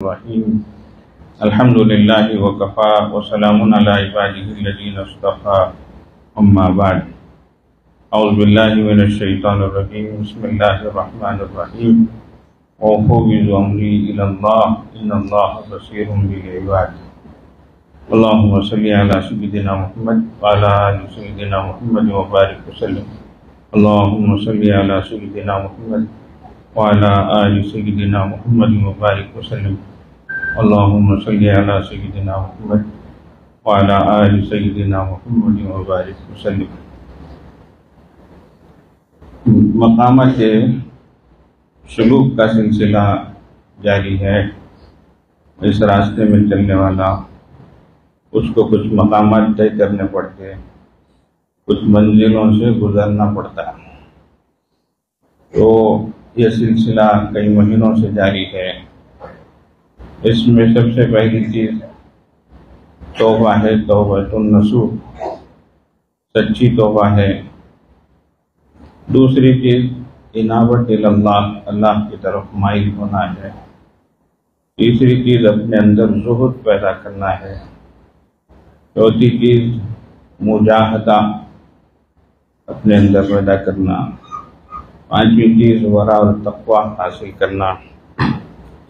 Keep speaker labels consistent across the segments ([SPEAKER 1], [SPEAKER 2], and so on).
[SPEAKER 1] الرحیم الحمد للہ وکفا وسلام علی عبادہ الذین اصطفى اما بعد اعوذ باللہ من الشیطان الرجیم بسم اللہ الرحمن الرحیم وافوض امری الی اللہ ان اللہ بصیر بالعباد اللہم صلی علی سیدنا محمد وعلی آل سیدنا محمد وبارک وسلم اللہم صلی علی سیدنا محمد وعلى آل سيدنا محمد وبارك وسلم اللهم صل على سيدنا محمد وعلى آل سيدنا محمد وبارك وسلم۔ مقامات سلوک کا سلسلہ جاری ہے۔ اس راستے میں چلنے والا اس کو کچھ مقامات طے کرنے پڑتے، کچھ منزلوں سے گزرنا پڑتا، تو یہ سلسلہ کئی مہینوں سے جاری ہے۔ اس میں سب سے پہلی چیز توبہ ہے، توبۃ النصوح، سچی توبہ ہے۔ دوسری چیز انابت الی اللہ، اللہ کی طرف مائل ہونا ہے۔ تیسری چیز اپنے اندر زہد پیدا کرنا ہے۔ چوتھی چیز مجاہدہ اپنے اندر پیدا کرنا۔ پانچویں چیز ورع اور تقوی حاصل کرنا۔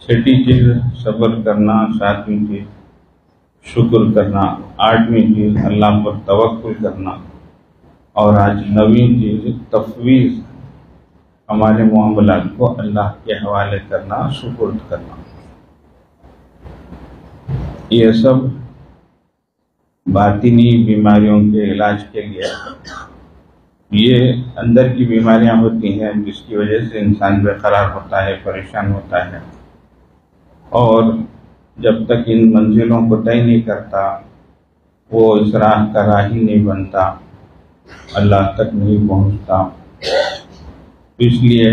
[SPEAKER 1] چھٹی چیز صبر کرنا۔ ساتویں چیز شکر کرنا۔ آٹھویں چیز اللہ پر توکل کرنا۔ اور آج نویں چیز تفویض، ہمارے معاملات کو اللہ کے حوالے کرنا، سپرد کرنا۔ یہ سب باطنی بیماریوں کے علاج کے لیے، یہ اندر کی بیماریاں ہوتی ہیں جس کی وجہ سے انسان بے قرار ہوتا ہے، پریشان ہوتا ہے، اور جب تک ان منزلوں کو طے نہیں کرتا وہ اس راہ کا راہی نہیں بنتا، اللہ تک نہیں پہنچتا۔ اس لیے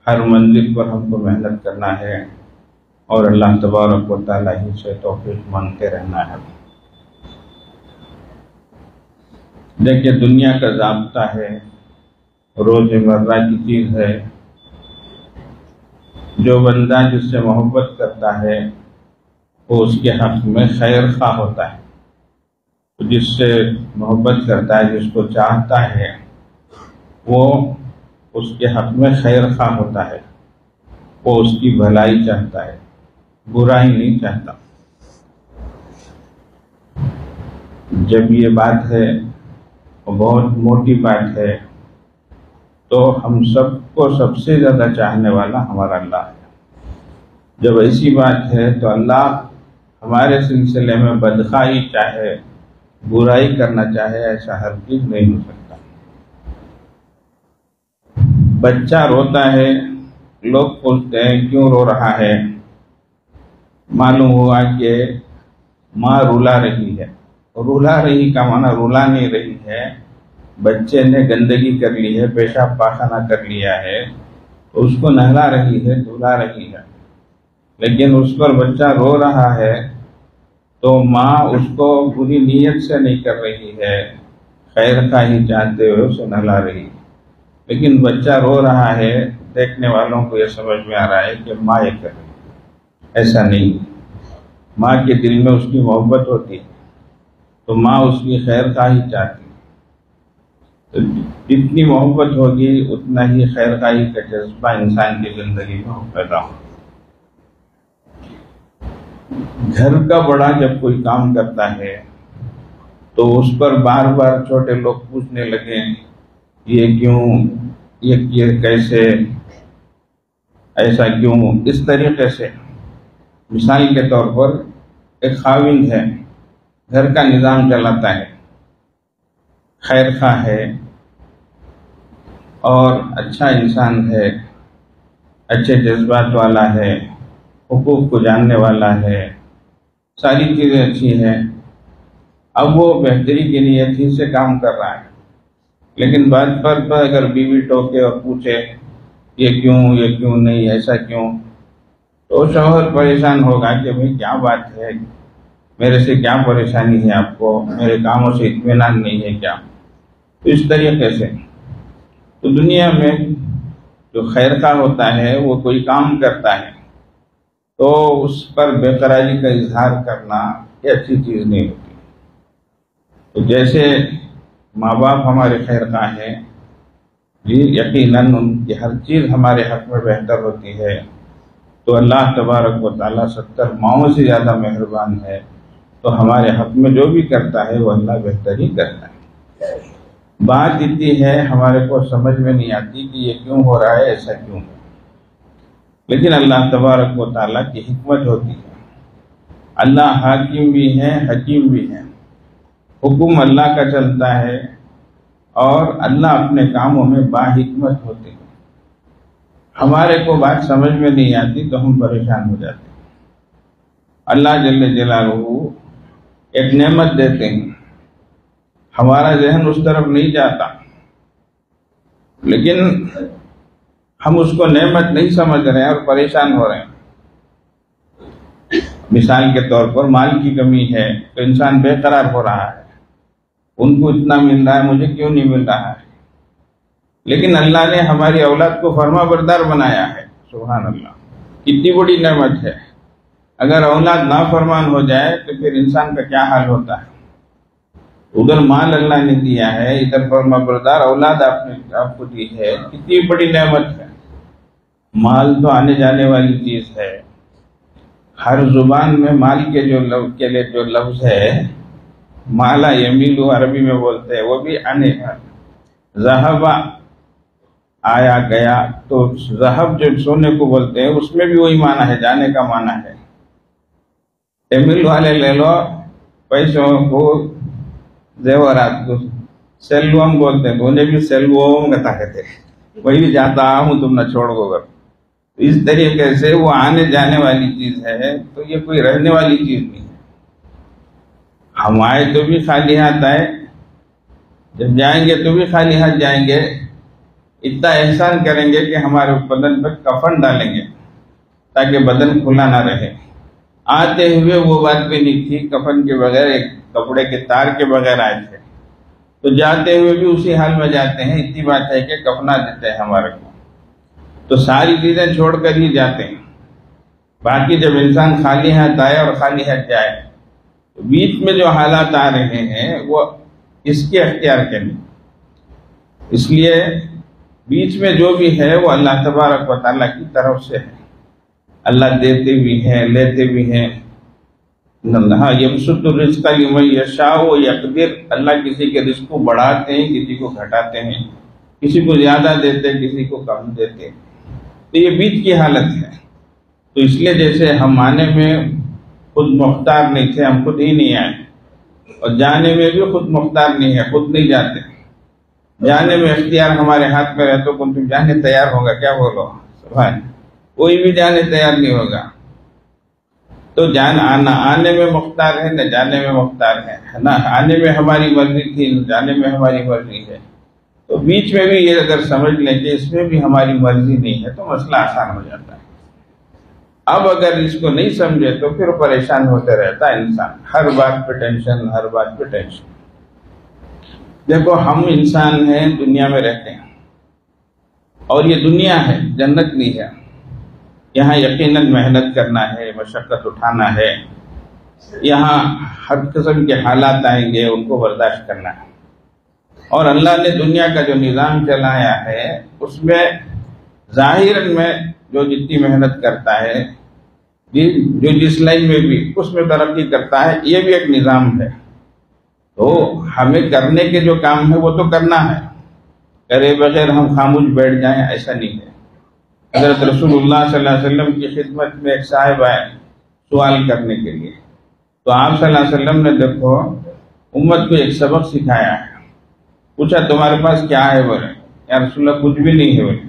[SPEAKER 1] ہر منزل پر ہم کو محنت کرنا ہے اور اللہ تبارک و تعالیٰ ہی سے توفیق مانگتے رہنا ہے۔ دیکھیے، دنیا کا ضابطہ ہے، روز مرہ کی چیز ہے، جو بندہ جس سے محبت کرتا ہے وہ اس کے حق میں خیر خواہ ہوتا ہے۔ جس سے محبت کرتا ہے، جس کو چاہتا ہے، وہ اس کے حق میں خیر خواہ ہوتا ہے، وہ اس کی بھلائی چاہتا ہے، برائی نہیں چاہتا۔ جب یہ بات ہے، بہت موٹی بات ہے، تو ہم سب کو سب سے زیادہ چاہنے والا ہمارا اللہ ہے۔ جب ایسی بات ہے تو اللہ ہمارے سلسلے میں بدخواہی چاہے، برائی کرنا چاہے، ایسا ہرگز نہیں ہو سکتا۔ بچہ روتا ہے، لوگ پوچھتے ہیں کیوں رو رہا ہے؟ معلوم ہوا کہ ماں رلا رہی ہے۔ رلا رہی کا معنی رلا نہیں رہی ہے، بچے نے گندگی کر لی ہے، پیشاب پاخانہ کر لیا ہے، تو اس کو نہلا رہی ہے، دھلا رہی ہے، لیکن اس پر بچہ رو رہا ہے تو ماں اس کو بری نیت سے نہیں کر رہی ہے، خیر خواہی چاہتے ہوئے اسے نہلا رہی ہے۔ لیکن بچہ رو رہا ہے، دیکھنے والوں کو یہ سمجھ میں آ رہا ہے کہ ماں یہ کر رہی ہے۔ ایسا نہیں، ماں کے دل میں اس کی محبت ہوتی ہے تو ماں اس کی خیر خواہی چاہتی ہے، تو جتنی محبت ہوگی اتنا ہی خیر خواہی کا جذبہ انسان کی زندگی میں پیدا ہوگا۔ گھر کا بڑا جب کوئی کام کرتا ہے تو اس پر بار بار چھوٹے لوگ پوچھنے لگے یہ کیوں، یہ کیسے، ایسا کیوں، اس طریقے سے۔ مثال کے طور پر ایک خاوند ہے، گھر کا نظام چلاتا ہے، خیر خواہ ہے اور اچھا انسان ہے، اچھے جذبات والا ہے، حقوق کو جاننے والا ہے، ساری چیزیں اچھی ہیں۔ اب وہ بہتری کی نیت ہی سے کام کر رہا ہے، لیکن بات پر اگر بیوی ٹوکے اور پوچھے یہ کیوں نہیں، ایسا کیوں، تو شوہر پریشان ہوگا کہ بھئی کیا بات ہے، میرے سے کیا پریشانی ہے آپ کو، میرے کاموں سے اطمینان نہیں ہے کیا؟ تو اس طریقے سے تو دنیا میں جو خیر خواہ ہوتا ہے وہ کوئی کام کرتا ہے تو اس پر بے قراری کا اظہار کرنا یہ اچھی چیز نہیں ہوتی۔ تو جیسے ماں باپ ہمارے خیر خواہ ہیں، جی یقیناً ان کی ہر چیز ہمارے حق میں بہتر ہوتی ہے، تو اللہ تبارک و تعالیٰ 70 ماؤں سے زیادہ مہربان ہے، تو ہمارے حق میں جو بھی کرتا ہے وہ اللہ بہتر ہی کرتا ہے۔ بات اتنی ہے ہمارے کو سمجھ میں نہیں آتی کہ یہ کیوں ہو رہا ہے، ایسا کیوں ہے، لیکن اللہ تبارک و تعالیٰ کی حکمت ہوتی ہے۔ اللہ حاکم بھی ہے، حکیم بھی ہے، حکم اللہ کا چلتا ہے اور اللہ اپنے کاموں میں باحکمت ہوتے ہیں۔ ہمارے کو بات سمجھ میں نہیں آتی تو ہم پریشان ہو جاتے ہیں۔ اللہ جل جلالہ ایک نعمت دیتے ہیں، ہمارا ذہن اس طرف نہیں جاتا، لیکن ہم اس کو نعمت نہیں سمجھ رہے ہیں اور پریشان ہو رہے ہیں۔ مثال کے طور پر مال کی کمی ہے تو انسان بے قرار ہو رہا ہے، ان کو اتنا مل رہا ہے مجھے کیوں نہیں مل رہا ہے، لیکن اللہ نے ہماری اولاد کو فرما بردار بنایا ہے۔ سبحان اللہ، کتنی بڑی نعمت ہے۔ اگر اولاد نافرمان ہو جائے تو پھر انسان کا کیا حال ہوتا ہے۔ ادھر مال اللہ نے دیا ہے، ادھر فرما بردار اولاد آپ کو دی ہے، کتنی بڑی نعمت ہے۔ مال تو آنے جانے والی چیز ہے، ہر زبان میں مال کے لیے جو لفظ ہے مالا یمیلو عربی میں بولتے ہیں، وہ بھی آنے ذہبہ آیا گیا، تو ذہب جو سونے کو بولتے ہیں اس میں بھی وہی معنی ہے، جانے کا معنی ہے۔ یمیل والے لے لو پیسوں کو، زیورات کو سیلوم بولتے ہیں، انہیں بھی سیلوم کہتے تھے، وہی بھی جاتا ہوں تم نہ چھوڑ گو۔ اس طریقے سے وہ آنے جانے والی چیز ہے، تو یہ کوئی رہنے والی چیز نہیں ہے۔ ہم آئے تو بھی خالی ہاتھ آئے، جب جائیں گے تو بھی خالی ہاتھ جائیں گے۔ اتنا احسان کریں گے کہ ہمارے بدن پر کفن ڈالیں گے تاکہ بدن کھلا نہ رہے۔ آتے ہوئے وہ بات بھی نہیں تھی، کفن کے بغیر ایک کپڑے کے تار کے بغیر آئے تھے، تو جاتے ہوئے بھی اسی حال میں جاتے ہیں۔ اتنی بات ہے کہ کفنا دیتے ہیں ہمارے کو، تو ساری چیزیں چھوڑ کر ہی جاتے ہیں۔ باقی جب انسان خالی ہاتھ آئے اور خالی ہاتھ جائے، تو بیچ میں جو حالات آ رہے ہیں وہ اس کے اختیار کے نہیں، اس لیے بیچ میں جو بھی ہے وہ اللہ تبارک و تعالیٰ کی طرف سے ہے۔ اللہ دیتے بھی ہیں، لیتے بھی ہیں۔ اللہ یبسط الرزق لمن یشاء ویقدر، اللہ کسی کے رزق کو بڑھاتے ہیں، کسی کو گھٹاتے ہیں، کسی کو زیادہ دیتے ہیں، کسی کو کم دیتے ہیں، تو یہ بیچ کی حالت ہے۔ تو اس لیے جیسے ہم آنے میں خود مختار نہیں تھے، ہم خود ہی نہیں آئے، اور جانے میں بھی خود مختار نہیں ہے، خود نہیں جاتے۔ جانے میں اختیار ہمارے ہاتھ میں رہے تو تم جانے تیار ہوگا، کیا بولو سبحان، کوئی بھی جانے تیار نہیں ہوگا۔ تو آنے میں مختار ہے، نہ جانے میں مختار ہے، نہ آنے میں ہماری مرضی تھی، نہ جانے میں ہماری مرضی ہے۔ تو بیچ میں بھی یہ اگر سمجھ لیں کہ اس میں بھی ہماری مرضی نہیں ہے تو مسئلہ آسان ہو جاتا ہے۔ اب اگر اس کو نہیں سمجھے تو پھر پریشان ہوتے رہتا ہے انسان، ہر بات پہ ٹینشن، ہر بات پہ ٹینشن۔ دیکھو ہم انسان ہیں، دنیا میں رہتے ہیں، اور یہ دنیا ہے، جنت نہیں ہے۔ یہاں یقیناً محنت کرنا ہے، مشقت اٹھانا ہے، یہاں ہر قسم کے حالات آئیں گے، ان کو برداشت کرنا ہے۔ اور اللہ نے دنیا کا جو نظام چلایا ہے اس میں ظاہراً میں جو جتنی محنت کرتا ہے، جو جس لائن میں بھی اس میں ترقی کرتا ہے، یہ بھی ایک نظام ہے۔ تو ہمیں کرنے کے جو کام ہے وہ تو کرنا ہے، کرے بغیر ہم خاموش بیٹھ جائیں ایسا نہیں ہے۔ حضرت رسول اللہ صلی اللہ علیہ وسلم کی خدمت میں ایک صاحب آئے سوال کرنے کے لیے، تو آپ صلی اللہ علیہ وسلم نے دیکھو امت کو ایک سبق سکھایا ہے۔ پوچھا تمہارے پاس کیا ہے؟ بولے یا رسول اللہ کچھ بھی نہیں ہے۔ بولے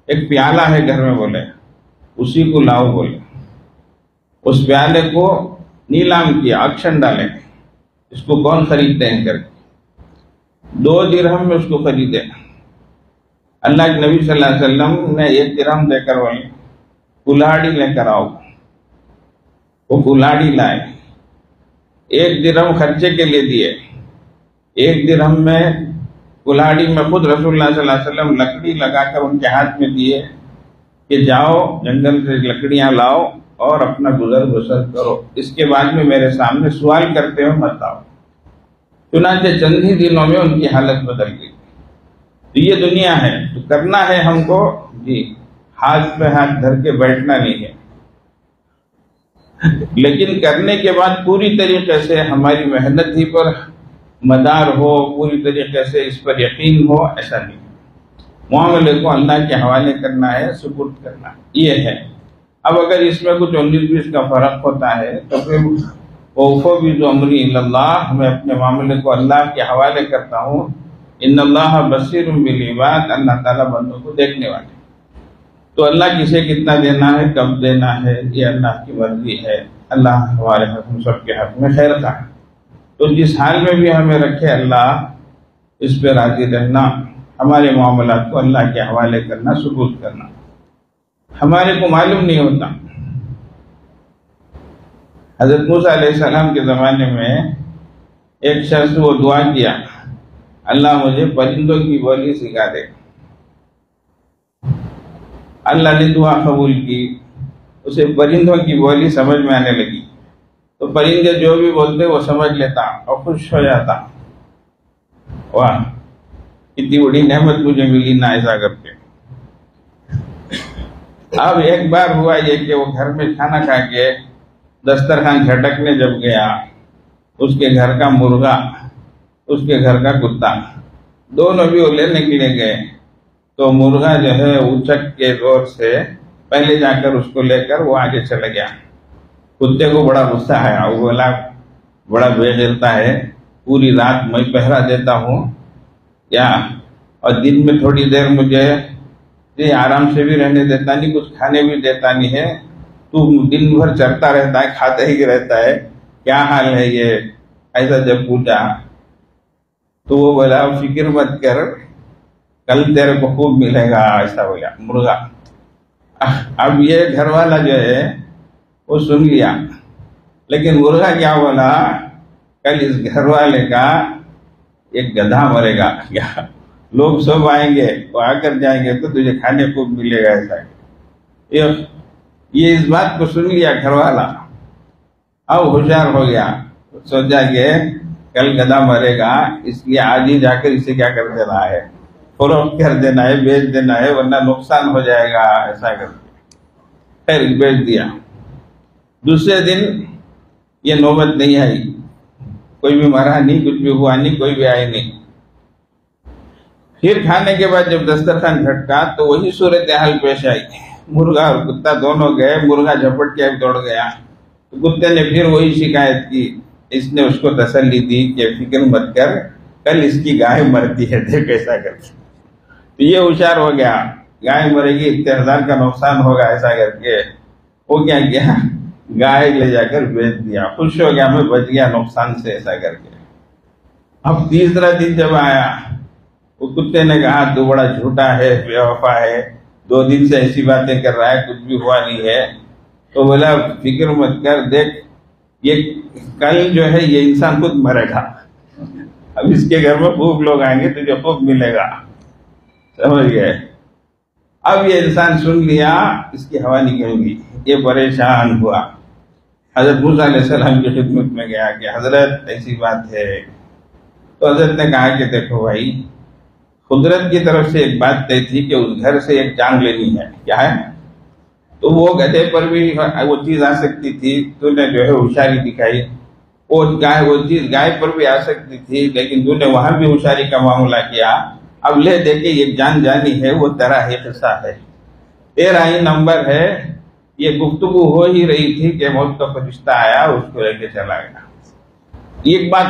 [SPEAKER 1] ایک پیالہ ہے گھر میں، بولے اسی کو لاؤ۔ بولے اس پیالے کو نیلام کیا، آکشن ڈالے، اس کو کون خریدتے ہیں کر کے 2 درہم میں اس کو خریدے۔ اللہ کے نبی صلی اللہ علیہ وسلم نے 1 درہم دے کر بولے کلاڑی لے کر آؤ۔ وہ کلاڑی لائے، 1 درہم خرچے کے لیے دیے۔ 1 درہم میں کلاڑی میں خود رسول اللہ صلی اللہ علیہ وسلم لکڑی لگا کر ان کے ہاتھ میں دیے کہ جاؤ جنگل سے لکڑیاں لاؤ اور اپنا گزر بسر کرو، اس کے بعد میں میرے سامنے سوال کرتے ہو مت آؤ۔ چنانچہ چند ہی دنوں میں ان کی حالت بدل گئی۔ تو یہ دنیا ہے، تو کرنا ہے ہم کو جی، ہاتھ پہ ہاتھ دھر کے بیٹھنا نہیں ہے، لیکن کرنے کے بعد پوری طریقے سے ہماری محنت ہی پر مدار ہو، پوری طریقے سے اس پر یقین ہو، ایسا نہیں۔ معاملے کو اللہ کے حوالے کرنا ہے، سپرد کرنا ہے، یہ ہے۔ اب اگر اس میں کچھ 19-20 کا فرق ہوتا ہے تو پھر وَأُفَوِّضُ أَمْرِي إِلَى اللَّهِ، میں اپنے معاملے کو اللہ کے حوالے کرتا ہوں۔ ان اللہ بصیر بالعباد، اللہ تعالیٰ بندوں کو دیکھنے والے۔ تو اللہ کسے کتنا دینا ہے، کب دینا ہے، یہ اللہ کی مرضی ہے۔ اللہ ہمارے حق میں، سب کے حق میں خیر کا ہے۔ تو جس حال میں بھی ہمیں رکھے اللہ، اس پہ راضی رہنا، ہمارے معاملات کو اللہ کے حوالے کرنا، سپرد کرنا۔ ہمارے کو معلوم نہیں ہوتا۔ حضرت موسیٰ علیہ السلام کے زمانے میں ایک شخص وہ دعا کیا، اللہ مجھے پرندوں کی بولی سکھا دے۔ اللہ نے دعا قبول کی، اسے پرندوں کی بولی سمجھ میں آنے لگی، تو پرندے جو بھی بولتے وہ سمجھ لیتا اور خوش ہو جاتا۔ واہ، اتنی بڑی نعمت مجھے ملی نا، ایسا کر کے۔ اب ایک بار ہوا یہ کہ وہ گھر میں کھانا کھا کے دسترخوان جھٹکنے جب گیا، اس کے گھر کا مرغا، اس کے گھر کا کتا، دونوں بھی وہ لینے کے لیے گئے، تو مرغا جو ہے اچک کے زور سے پہلے جا کر اس کو لے کر وہ آگے چلا گیا۔ کتے کو بڑا غصہ آیا، وہ بولا بڑا بے غیرتا ہے، پوری رات میں پہرا دیتا ہوں کیا، اور دن میں تھوڑی دیر مجھے آرام سے بھی رہنے دیتا نہیں، کچھ کھانے بھی دیتا نہیں ہے، تو دن بھر چرتا رہتا ہے، کھاتا ہی رہتا ہے، کیا حال ہے یہ، ایسا جب پوچھا تو وہ بولا فکر مت کر، کل تیرے کو خوب ملے گا، ایسا بولا مرغا۔ اب یہ گھر والا جو ہے وہ سن لیا، لیکن مرغا کیا بولا، کل اس گھر والے کا ایک گدھا مرے گا، کیا لوگ سب آئیں گے، وہ آ کر جائیں گے تو تجھے کھانے کو ملے گا، ایسا۔ یہ اس بات کو سن لیا گھر والا، اب ہوشیار ہو گیا، سوچا کہ کل گدھا مرے گا، اس لیے آج ہی جا کر اسے کیا کر دینا ہے، فروخت کر دینا ہے، بیچ دینا ہے، ورنہ نقصان ہو جائے گا، ایسا کر کے خیر بیچ دیا۔ دوسرے دن یہ نوبت نہیں آئی، کوئی بھی مرا نہیں، کچھ بھی ہوا نہیں، کوئی بھی آئی نہیں۔ پھر کھانے کے بعد جب دسترخوان جھٹکا تو وہی صورتحال پیش آئی، مرغا اور کتا دونوں گئے، مرغا جھپٹ کے دوڑ گیا، تو کتے نے پھر وہی شکایت کی، اس نے اس کو تسلی دی کہ فکر مت کر، کل اس کی گائے مرتی ہے، دیکھ ایسا کر کے۔ تو یہ ہوشیار ہو گیا، گائے مرے گی، اتنے ہزار کا نقصان ہوگا، ایسا کر کے وہ کیا کیا، گائے لے جا کر بیچ دیا، خوش ہو گیا، میں بچ گیا نقصان سے، ایسا کر کے۔ اب تیسرا دن جب آیا، وہ کتے نے کہا تو بڑا جھوٹا ہے، بے وفا ہے، 2 دن سے ایسی باتیں کر رہا ہے، کچھ بھی ہوا نہیں ہے۔ تو بولا فکر مت کر، دیکھ یہ کل جو ہے یہ انسان خود مرے گا، اب اس کے گھر میں خوب لوگ آئیں گے، تجھے خوب ملے گا، سمجھ گئے۔ اب یہ انسان سن لیا، اس کی ہوا نکل گئی، یہ پریشان ہوا، حضرت موسیٰ علیہ السلام کی خدمت میں گیا کہ حضرت ایسی بات ہے۔ تو حضرت نے کہا کہ دیکھو بھائی، قدرت کی طرف سے ایک بات طے تھی کہ اس گھر سے ایک جان لینی ہے، کیا ہے، تو وہ گدھے پر بھی وہ چیز آ سکتی تھی، تو نے جو ہے ہوشیاری دکھائی، وہ چیز گائے پر بھی آ سکتی تھی، لیکن تو نے وہاں بھی ہوشیاری کا معاملہ کیا۔ اب لے دے کے یہ جان جانی ہے، وہ تیرا ہی قصہ ہے، تیرا ہی نمبر ہے۔ یہ گفتگو ہو ہی رہی تھی کہ موت کا فرشتہ آیا، اس کو لے کے چلا گیا۔ ایک بات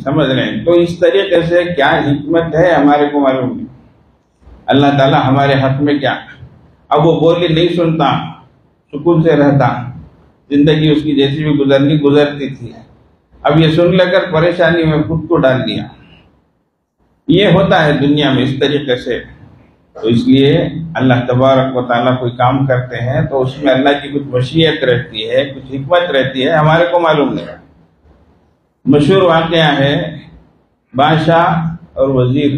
[SPEAKER 1] سمجھ رہے ہیں، تو اس طریقے سے کیا حکمت ہے ہمارے کو معلوم نہیں، اللہ تعالیٰ ہمارے حق میں کیا۔ اب وہ بولی نہیں سنتا، سکون سے رہتا، زندگی اس کی جیسی بھی گزرتی تھی، اب یہ سن لے کر پریشانی میں خود کو ڈال دیا۔ یہ ہوتا ہے دنیا میں اس طریقے سے۔ تو اس لیے اللہ تبارک و تعالیٰ کوئی کام کرتے ہیں تو اس میں اللہ کی کچھ مشیت رہتی ہے، کچھ حکمت رہتی ہے، ہمارے کو معلوم نہیں۔ مشہور واقعہ ہے، بادشاہ اور وزیر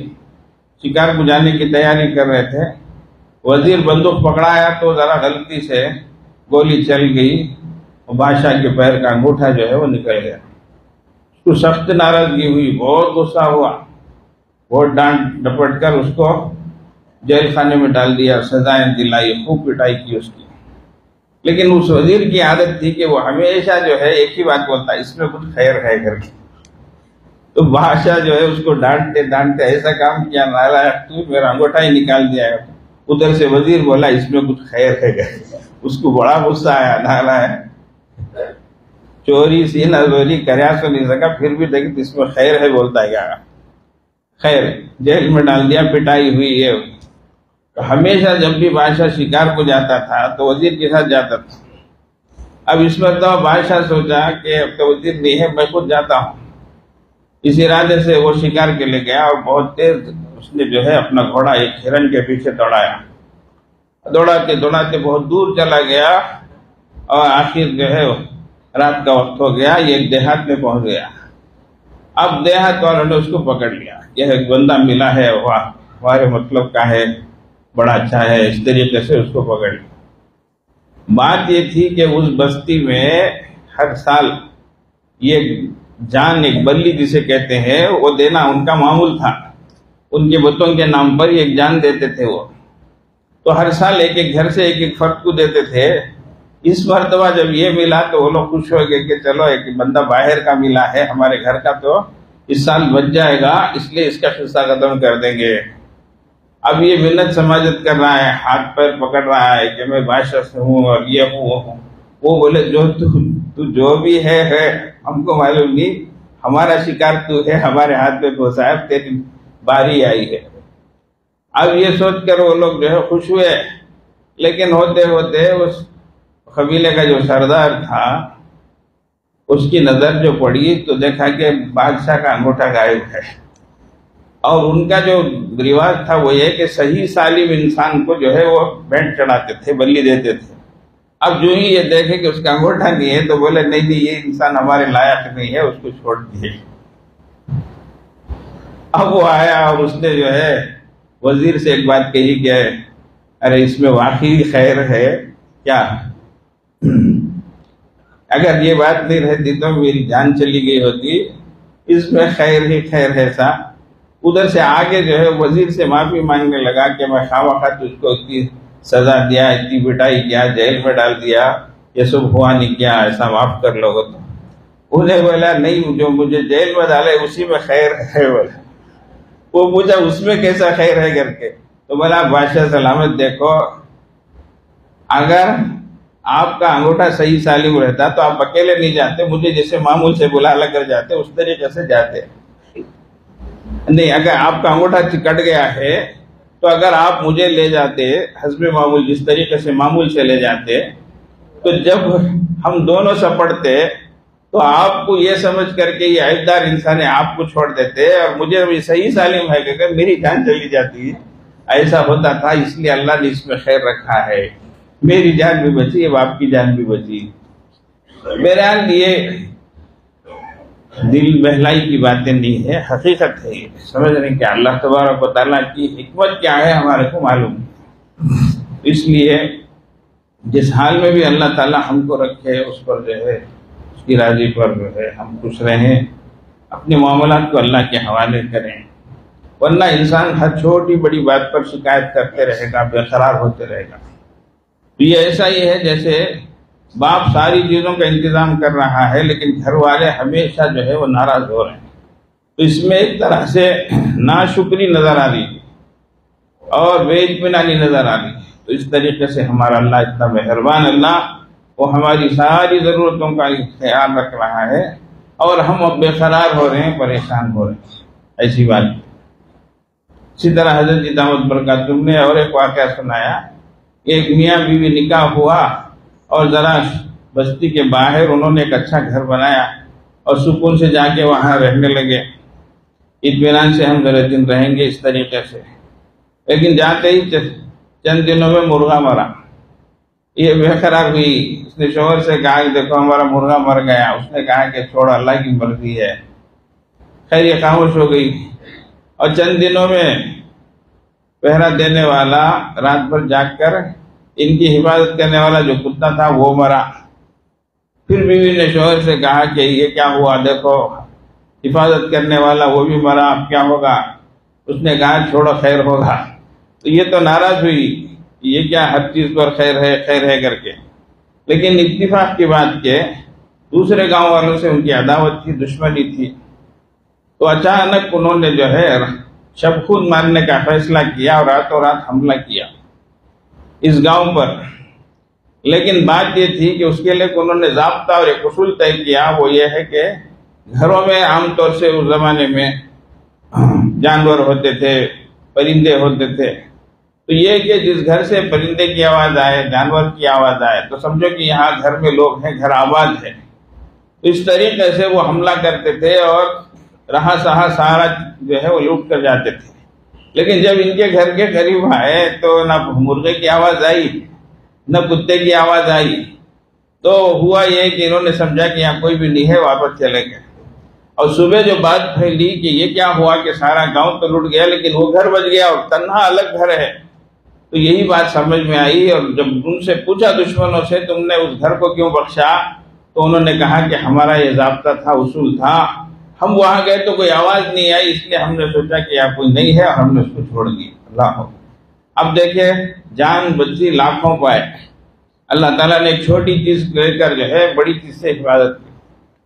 [SPEAKER 1] شکار کو جانے کی تیاری کر رہے تھے، وزیر بندوق پکڑایا تو ذرا غلطی سے گولی چل گئی اور بادشاہ کے پیر کا انگوٹھا جو ہے وہ نکل گیا. اس کو سخت ناراضگی ہوئی، بہت غصہ ہوا، بہت ڈانٹ ڈپٹ کر اس کو جیل خانے میں ڈال دیا، سزائیں دلائی، خوب پٹائی کی اس کی. لیکن اس وزیر کی عادت تھی کہ وہ ہمیشہ جو ہے ایک ہی بات بولتا، اس میں کچھ خیر ہے کر کے. تو بادشاہ جو ہے اس کو ڈانٹتے ڈانٹتے ایسا کام کیا، نالائق تو میرا انگوٹھا ہی نکال دیا ہے. ادھر سے وزیر بولا اس میں کچھ خیر ہے کر کے. اس کو بڑا غصہ آیا، نالائق، چوری سی نہ چوری کریا سو نہیں سکا، پھر بھی دیکھ اس میں خیر ہے بولتا ہے کیا. خیر جیل میں ڈال دیا، پٹائی ہوئی. یہ ہمیشہ جب بھی بادشاہ شکار کو جاتا تھا تو وزیر کے ساتھ جاتا تھا. اب اس مرتبہ بادشاہ سوچا کہ اب تو وزیر نہیں ہے، میں خود جاتا ہوں. اس ارادے سے وہ شکار کے لے گیا اور بہت تیز اس نے جو ہے اپنا گھوڑا ایک ہرن کے پیچھے دوڑایا. دوڑاتے دوڑاتے بہت دور چلا گیا اور آخر جو ہے رات کا وقت ہو گیا، یہ ایک دیہات میں پہنچ گیا. اب دیہات والوں نے اس کو پکڑ لیا، یہ ایک بندہ ملا ہے، واہ ہمارے مطلب کا ہے، بڑا اچھا ہے، اس طریقے سے اس کو پکڑ لیا. بات یہ تھی کہ اس بستی میں ہر سال یہ جان، ایک بلی جسے کہتے ہیں، وہ دینا ان کا معمول تھا. ان کے بتوں کے نام پر ایک جان دیتے تھے وہ. تو ہر سال ایک ایک گھر سے ایک ایک فرد کو دیتے تھے. اس مرتبہ جب یہ ملا تو وہ لوگ خوش ہو گئے کہ چلو ایک بندہ باہر کا ملا ہے ہمارے گھر کا، تو اس سال بچ جائے گا، اس لیے اس کا قصہ ختم کر دیں گے. اب یہ منت سماجت کر رہا ہے، ہاتھ پیر پکڑ رہا ہے کہ میں بادشاہ سے ہوں اور یہ ہوں وہ ہوں. وہ بولے تو جو بھی ہے ہم کو معلوم نہیں، ہمارا شکار تو ہے، ہمارے ہاتھ پہ پہنچا ہے، تیری باری آئی ہے. اب یہ سوچ کر وہ لوگ جو ہے خوش ہوئے. لیکن ہوتے ہوتے اس قبیلے کا جو سردار تھا اس کی نظر جو پڑی تو دیکھا کہ بادشاہ کا انگوٹھا غائب ہے. اور ان کا جو رواج تھا وہ یہ کہ صحیح سالم انسان کو جو ہے وہ بینٹ چڑھاتے تھے، بلی دیتے تھے. اب جو ہی یہ دیکھے کہ اس کا انگوٹھا نہیں ہے تو بولے نہیں یہ انسان ہمارے لائق نہیں ہے، اس کو چھوڑ دیے. اب وہ آیا اور اس نے جو ہے وزیر سے ایک بات کہی کہ ارے اس میں واقعی خیر ہے کیا؟ اگر یہ بات نہیں رہتی تو میری جان چلی گئی ہوتی، اس میں خیر ہی خیر ہے صاحب. ادھر سے آگے جو ہے وزیر سے معافی مانگنے لگا کہ میں خواہ تجھ کو اتنی سزا دیا، اتنی پٹائی کیا، جیل میں ڈال دیا، یہ سب ہوا نہیں کیا، ایسا معاف کر لو. تو انہیں بولا نہیں، جو مجھے جیل میں ڈالے اسی میں خیر ہے. بولا وہ پوچھا اس میں کیسا خیر ہے کر کے. تو بولا بادشاہ سلامت دیکھو، اگر آپ کا انگوٹھا صحیح سالم رہتا تو آپ اکیلے نہیں جاتے، مجھے جیسے معمول سے بلا لگ کر جاتے اس طریقے سے جاتے. نہیں، اگر آپ کا انگوٹھا کٹ گیا ہے تو اگر آپ مجھے لے جاتے حسب معمول، جس طریقے سے معمول سے لے جاتے، تو جب ہم دونوں سپڑتے تو آپ کو یہ سمجھ کر کے یہ عیبدار انسان ہے آپ کو چھوڑ دیتے اور مجھے بھی صحیح سالم ہے کہ میری جان چلی جاتی. ایسا ہوتا تھا، اس لیے اللہ نے اس میں خیر رکھا ہے، میری جان بھی بچی، اب آپ کی جان بھی بچی. بہرحال یہ دل بہلائی کی باتیں نہیں ہے، حقیقت ہے. یہ سمجھ رہے ہیں کہ اللہ تبارک و تعالیٰ کی حکمت کیا ہے ہمارے کو معلوم. اس لیے جس حال میں بھی اللہ تعالیٰ ہم کو رکھے اس پر جو ہے اس کی راضی پر جو ہے ہم خوش رہیں، اپنے معاملات کو اللہ کے حوالے کریں. ورنہ انسان ہر چھوٹی بڑی بات پر شکایت کرتے رہے گا، بے قرار ہوتے رہے گا. یہ ایسا ہی ہے جیسے باپ ساری چیزوں کا انتظام کر رہا ہے لیکن گھر والے ہمیشہ جو ہے وہ ناراض ہو رہے ہیں. تو اس میں ایک طرح سے ناشکری نظر آ رہی اور بے اطمینانی نظر آ رہی. تو اس طریقے سے ہمارا اللہ اتنا مہربان اللہ، وہ ہماری ساری ضرورتوں کا خیال رکھ رہا ہے اور ہم اب بے قرار ہو رہے ہیں، پریشان ہو رہے ہیں. ایسی بات. اسی طرح حضرت جی دامت برکاتہ نے اور ایک واقعہ سنایا. ایک میاں بیوی نکاح ہوا اور ذرا بستی کے باہر انہوں نے ایک اچھا گھر بنایا اور سکون سے جا کے وہاں رہنے لگے. اطمینان سے ہم ذرا دن رہیں گے اس طریقے سے. لیکن جاتے ہی چند دنوں میں مرغا مرا. یہ بے قرار ہوئی. اس نے شوہر سے کہا کہ دیکھو ہمارا مرغا مر گیا. اس نے کہا کہ چھوڑ، اللہ کی مرضی ہے. خیر یہ خاموش ہو گئی. اور چند دنوں میں پہرا دینے والا رات بھر جاگ کر ان کی حفاظت کرنے والا جو کتا تھا وہ مرا۔ پھر بیوی نے شوہر سے کہا کہ یہ کیا ہوا، دیکھو حفاظت کرنے والا وہ بھی مرا، اب کیا ہوگا؟ اس نے کہا چھوڑو خیر ہوگا۔ تو یہ تو ناراض ہوئی، یہ کیا ہر چیز پر خیر ہے کر کے۔ لیکن اتفاق کی بات کہ دوسرے گاؤں والوں سے ان کی عداوت تھی، دشمنی تھی، تو اچانک انہوں نے جو ہے شب خون مارنے کا فیصلہ کیا اور راتوں رات حملہ کیا اس گاؤں پر۔ لیکن بات یہ تھی کہ اس کے لیے انہوں نے ضابطہ اور ایک اصول طے کیا، وہ یہ ہے کہ گھروں میں عام طور سے اس زمانے میں جانور ہوتے تھے، پرندے ہوتے تھے، تو یہ کہ جس گھر سے پرندے کی آواز آئے، جانور کی آواز آئے، تو سمجھو کہ یہاں گھر میں لوگ ہیں، گھر آباد ہے۔ تو اس طریقے سے وہ حملہ کرتے تھے اور رہا سہا سارا جو ہے وہ لوٹ کر جاتے تھے۔ لیکن جب ان کے گھر کے قریب آئے تو نہ مرغے کی آواز آئی نہ کتے کی آواز آئی، تو ہوا یہ کہ انہوں نے سمجھا کہ یہاں کوئی بھی نہیں ہے، واپس چلے گئے۔ اور صبح جو بات پھیلی کہ یہ کیا ہوا کہ سارا گاؤں تو لٹ گیا لیکن وہ گھر بچ گیا اور تنہا الگ گھر ہے، تو یہی بات سمجھ میں آئی۔ اور جب ان سے پوچھا دشمنوں سے تم نے اس گھر کو کیوں بخشا، تو انہوں نے کہا کہ ہمارا یہ ضابطہ تھا، اصول تھا، ہم وہاں گئے تو کوئی آواز نہیں آئی، اس لیے ہم نے سوچا کہ یہاں کوئی نہیں ہے اور ہم نے اس کو چھوڑ دیا۔ اللہ ہو، اب دیکھیں جان بچی لاکھوں پائے، اللہ تعالیٰ نے ایک چھوٹی چیز لے کر جو ہے بڑی چیز سے حفاظت کی۔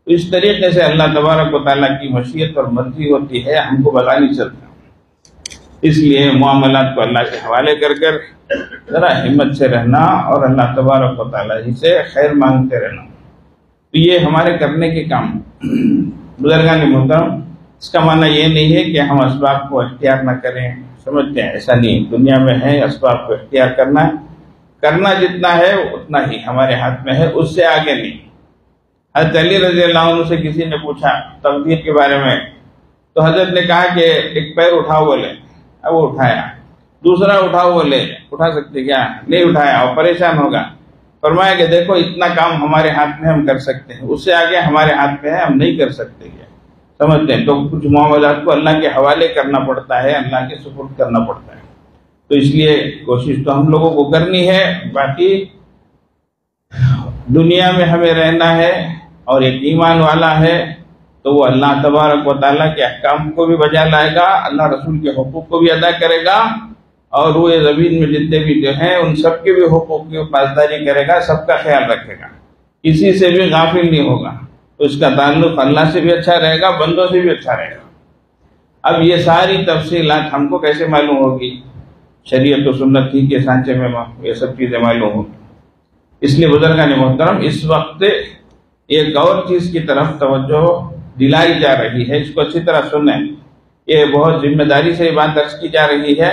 [SPEAKER 1] تو اس طریقے سے اللہ تبارک و تعالیٰ کی مشیت اور مرضی ہوتی ہے، ہم کو پتہ نہیں چلتا۔ اس لیے معاملات کو اللہ کے حوالے کر کر ذرا ہمت سے رہنا اور اللہ تبارک و تعالیٰ ہی سے خیر مانگتے رہنا، تو یہ ہمارے کرنے کے کام۔ بزرگان محترم، اس کا معنی یہ نہیں ہے کہ ہم اسباب کو اختیار نہ کریں، سمجھتے ہیں ایسا نہیں، دنیا میں ہے اسباب کو اختیار کرنا ہے، کرنا جتنا ہے اتنا ہی ہمارے ہاتھ میں ہے، اس سے آگے نہیں۔ حضرت علی رضی اللہ عنہ سے کسی نے پوچھا تقدیر کے بارے میں، تو حضرت نے کہا کہ ایک پیر اٹھاؤ بولے، اب وہ اٹھایا، دوسرا اٹھاؤ بولے، اٹھا سکتے کیا؟ نہیں اٹھایا اور پریشان ہوگا۔ فرمایا کہ دیکھو اتنا کام ہمارے ہاتھ میں ہم کر سکتے ہیں، اس سے آگے ہمارے ہاتھ میں ہے، ہم نہیں کر سکتے کیا، سمجھتے ہیں؟ تو کچھ معاملات کو اللہ کے حوالے کرنا پڑتا ہے، اللہ کے سپرد کرنا پڑتا ہے۔ تو اس لیے کوشش تو ہم لوگوں کو کرنی ہے، باقی دنیا میں ہمیں رہنا ہے اور ایک ایمان والا ہے تو وہ اللہ تبارک و تعالیٰ کے احکام کو بھی بجا لائے گا، اللہ رسول کے حقوق کو بھی ادا کرے گا، اور وہ زمین میں جتنے بھی جو ہیں ان سب کے بھی حقوق کی پاسداری کرے گا، سب کا خیال رکھے گا، کسی سے بھی غافل نہیں ہوگا، تو اس کا تعلق اللہ سے بھی اچھا رہے گا، بندوں سے بھی اچھا رہے گا۔ اب یہ ساری تفصیلات ہم کو کیسے معلوم ہوگی؟ شریعت و سنت ہی کے سانچے میں یہ سب چیزیں معلوم ہوگی۔ اس لیے بزرگان محترم اس وقت ایک اور چیز کی طرف توجہ دلائی جا رہی ہے، اس کو اچھی طرح سنیں، یہ بہت ذمہ داری سے یہ بات درج کی جا رہی ہے،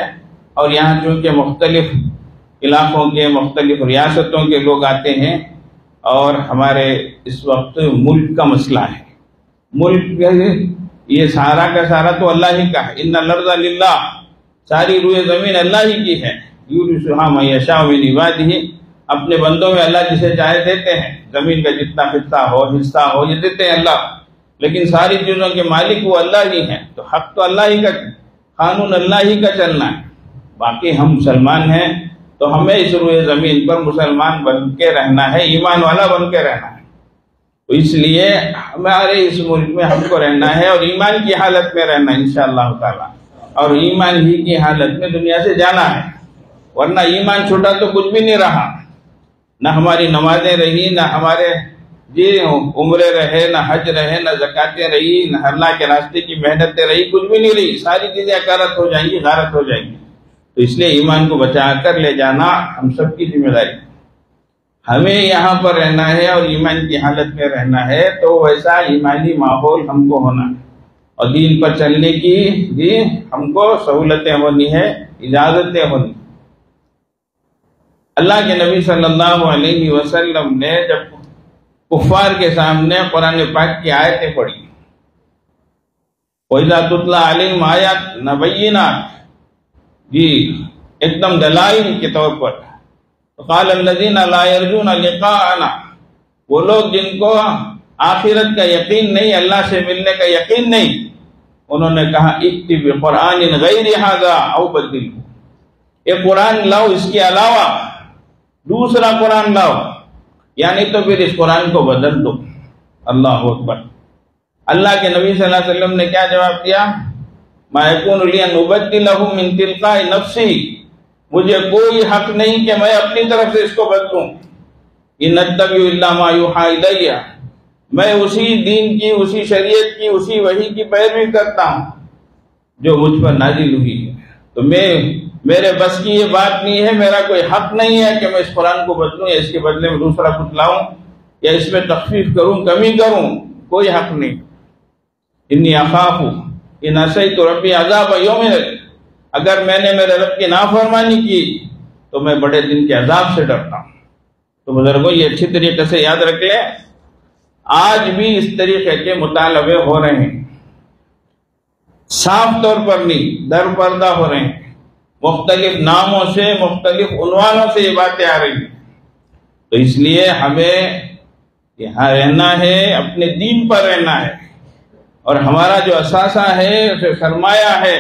[SPEAKER 1] اور یہاں چونکہ مختلف علاقوں کے مختلف ریاستوں کے لوگ آتے ہیں، اور ہمارے اس وقت ملک کا مسئلہ ہے، ملک یہ سارا کا سارا تو اللہ ہی کا ہے، ان الارض للہ، ساری روئے زمین اللہ ہی کی ہے، یورثھا من یشاء من عبادہ، اپنے بندوں میں اللہ جسے چاہے دیتے ہیں، زمین کا جتنا حصہ ہو یہ دیتے ہیں اللہ، لیکن ساری چیزوں کے مالک وہ اللہ ہی ہیں، تو حق تو اللہ ہی کا، قانون اللہ ہی کا چلنا ہے۔ باقی ہم مسلمان ہیں تو ہمیں اس روئے زمین پر مسلمان بن کے رہنا ہے، ایمان والا بن کے رہنا ہے، تو اس لیے ہمارے اس ملک میں ہم کو رہنا ہے اور ایمان کی حالت میں رہنا ہے انشاءاللہ تعالی، اور ایمان ہی کی حالت میں دنیا سے جانا ہے، ورنہ ایمان چھوٹا تو کچھ بھی نہیں رہا، نہ ہماری نمازیں رہی، نہ ہمارے عمرے رہے، نہ حج رہے، نہ زکاتیں رہی، نہ اللہ کے راستے کی محنتیں رہی، کچھ بھی نہیں رہی، ساری چیزیں اکارت ہو جائیں گی، غارت ہو جائیں گی۔ تو اس لیے ایمان کو بچا کر لے جانا ہم سب کی ذمہ داری ہے، ہمیں یہاں پر رہنا ہے اور ایمان کی حالت میں رہنا ہے، تو ویسا ایمانی ماحول ہم کو ہونا ہے، اور دین پر چلنے کی بھی ہم کو سہولتیں ہونی ہے، اجازتیں ہونی۔ اللہ کے نبی صلی اللہ علیہ وسلم نے جب کفار کے سامنے قرآن پاک کی آیتیں پڑھی، وَإِذَا تُتْلَىٰ عَلَيْهِمْ آیَاتُنَا بَيِّنَاتٍ، جی ایک دم دلائل کے طور پر، قَالَ الَّذِينَ لَا يَرْجُونَ لِقَاءَنَا، وہ لوگ جن کو آخرت کا یقین نہیں، اللہ سے ملنے کا یقین نہیں، انہوں نے کہا ائْتِ بِقُرْآنٍ غَيْرِ هَٰذَا أَوْ بَدِّلْهُ، یہ قرآن لاؤ اس کے علاوہ، دوسرا قرآن لاؤ، یعنی تو پھر اس قرآن کو بدل دو۔ اللہ اکبر۔ اللہ کے نبی صلی اللہ علیہ وسلم نے کیا جواب دیا؟ ما یکون لی ان ابدلہ من تلقاء نفسی، مجھے کوئی حق نہیں کہ میں اپنی طرف سے اس کو بدلوں۔ ان اتبع الا ما یوحی الی، میں اسی دین کی، اسی شریعت کی، اسی وحی کی پیروی کرتا ہوں جو مجھ پر نازل ہوئی ہے۔ تو میرے بس کی یہ بات نہیں ہے، میرا کوئی حق نہیں ہے کہ میں اس قرآن کو بدلوں یا اس کے بدلے میں دوسرا کچھ لاؤں یا اس میں تخفیف کروں، کمی کروں، کوئی حق نہیں۔ انی اخاف ان عصیت ربی عذاب یوم، اگر میں نے میرے رب کی نافرمانی کی تو میں بڑے دن کے عذاب سے ڈرتا ہوں۔ تو بزرگوں یہ اچھی طریقے سے یاد رکھ لیں، آج بھی اس طریقے کے مطالبے ہو رہے ہیں، صاف طور پر نہیں، در پردہ ہو رہے ہیں، مختلف ناموں سے، مختلف عنوانوں سے یہ باتیں آ رہی ہیں۔ تو اس لیے ہمیں یہاں رہنا ہے، اپنے دین پر رہنا ہے، اور ہمارا جو اثاثہ ہے، جو سرمایہ ہے،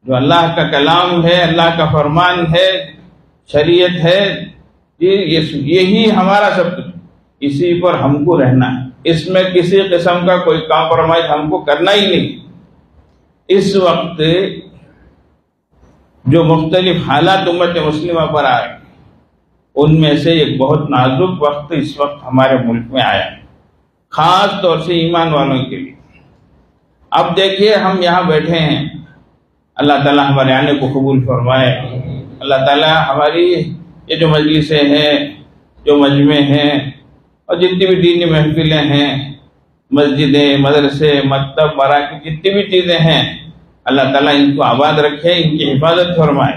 [SPEAKER 1] جو اللہ کا کلام ہے، اللہ کا فرمان ہے، شریعت ہے، یہی ہمارا سب کچھ، اسی پر ہم کو رہنا ہے۔ اس میں کسی قسم کا کوئی کمپرومائز ہم کو کرنا ہی نہیں۔ اس وقت جو مختلف حالات امت مسلمہ پر آئے، ان میں سے ایک بہت نازک وقت اس وقت ہمارے ملک میں آیا، خاص طور سے ایمان والوں کے لیے۔ اب دیکھیے ہم یہاں بیٹھے ہیں، اللہ تعالیٰ ہمارے آنے کو قبول فرمائے۔ اللہ تعالیٰ ہماری یہ جو مجلسیں ہیں، جو مجمع ہیں، اور جتنی بھی دینی محفلیں ہیں، مسجدیں، مدرسے، مکتب، مراکز، جتنی بھی چیزیں ہیں، اللہ تعالیٰ ان کو آباد رکھے، ان کی حفاظت فرمائے۔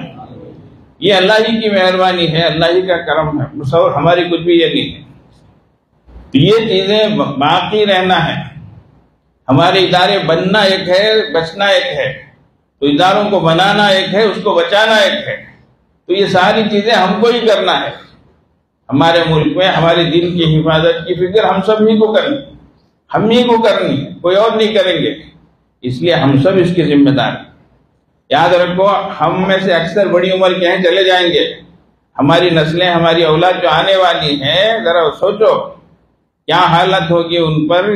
[SPEAKER 1] یہ اللہ ہی کی مہربانی ہے، اللہ ہی کا کرم ہے، مصور ہماری کچھ بھی یہ نہیں ہے۔ تو یہ چیزیں باقی رہنا ہے۔ ہمارے ادارے بننا ایک ہے، بچنا ایک ہے۔ تو اداروں کو بنانا ایک ہے، اس کو بچانا ایک ہے۔ تو یہ ساری چیزیں ہم کو ہی کرنا ہے۔ ہمارے ملک میں ہمارے دین کی حفاظت کی فکر ہم سب ہی کو کرنی، ہم ہی کو کرنی ہے، کوئی اور نہیں کریں گے۔ اس لیے ہم سب اس کی ذمہ دار ہیں۔ یاد رکھو، ہم میں سے اکثر بڑی عمر کے ہیں، چلے جائیں گے۔ ہماری نسلیں، ہماری اولاد جو آنے والی ہیں، ذرا سوچو کیا حالت ہوگی ان پر۔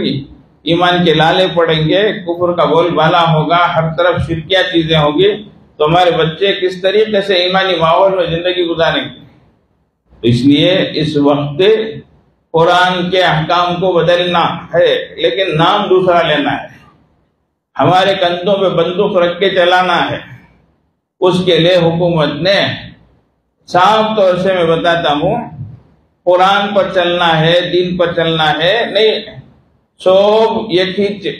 [SPEAKER 1] ایمان کے لالے پڑیں گے، کفر کا بول بالا ہوگا، ہر طرف شرکیہ چیزیں ہوگی، تو ہمارے بچے کس طریقے سے ایمانی ماحول میں زندگی گزاریں گے۔ تو اس لیے اس وقت قرآن کے احکام کو بدلنا ہے، لیکن نام دوسرا لینا ہے۔ ہمارے کندھوں پہ بندوق رکھ کے چلانا ہے۔ اس کے لیے حکومت نے صاف طور سے میں بتاتا ہوں، قرآن پر چلنا ہے، دین پر چلنا ہے، نہیں سب ایک ہی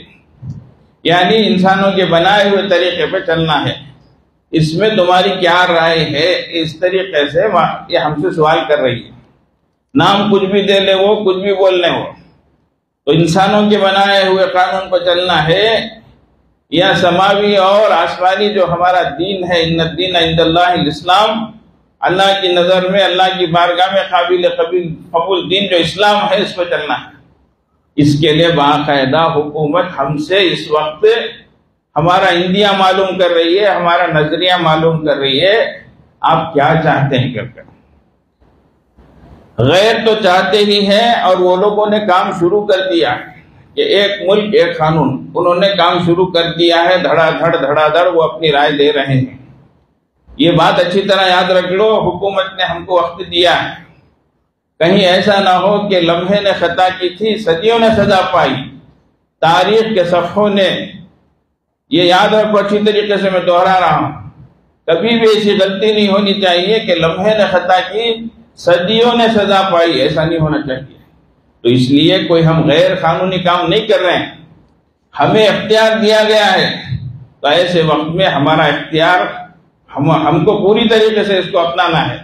[SPEAKER 1] یعنی انسانوں کے بنائے ہوئے طریقے پہ چلنا ہے۔ اس میں تمہاری کیا رائے ہے؟ اس طریقے سے یہ ہم سے سوال کر رہی ہے۔ نام کچھ بھی دے لے وہ، کچھ بھی بول لیں وہ، تو انسانوں کے بنائے ہوئے قانون پر چلنا ہے یا سماوی اور آسمانی جو ہمارا دین ہے، ان الدین عند اللہ الاسلام، اللہ کی نظر میں، اللہ کی بارگاہ میں قابل قبول دین جو اسلام ہے، اس پہ چلنا ہے۔ اس کے لیے باقاعدہ حکومت ہم سے اس وقت ہمارا اندیہ معلوم کر رہی ہے، ہمارا نظریہ معلوم کر رہی ہے، آپ کیا چاہتے ہیں کر کر۔ غیر تو چاہتے ہی ہیں، اور وہ لوگوں نے کام شروع کر دیا کہ ایک ملک ایک قانون، انہوں نے کام شروع کر دیا ہے، دھڑا دھڑ وہ اپنی رائے دے رہے ہیں۔ یہ بات اچھی طرح یاد رکھ لو، حکومت نے ہم کو وقت دیا ہے، کہیں ایسا نہ ہو کہ لمحے نے خطا کی تھی، صدیوں نے سزا پائی۔ تاریخ کے صفحوں نے یہ یاد رکھو، اچھی طریقے سے میں دوہرا رہا ہوں، کبھی بھی ایسی غلطی نہیں ہونی چاہیے کہ لمحے نے خطا کی، صدیوں نے سزا پائی، ایسا نہیں ہونا چاہیے۔ تو اس لیے کوئی ہم غیر قانونی کام نہیں کر رہے ہیں، ہمیں اختیار دیا گیا ہے، تو ایسے وقت میں ہمارا اختیار ہم کو پوری طریقے سے اس کو اپنانا ہے،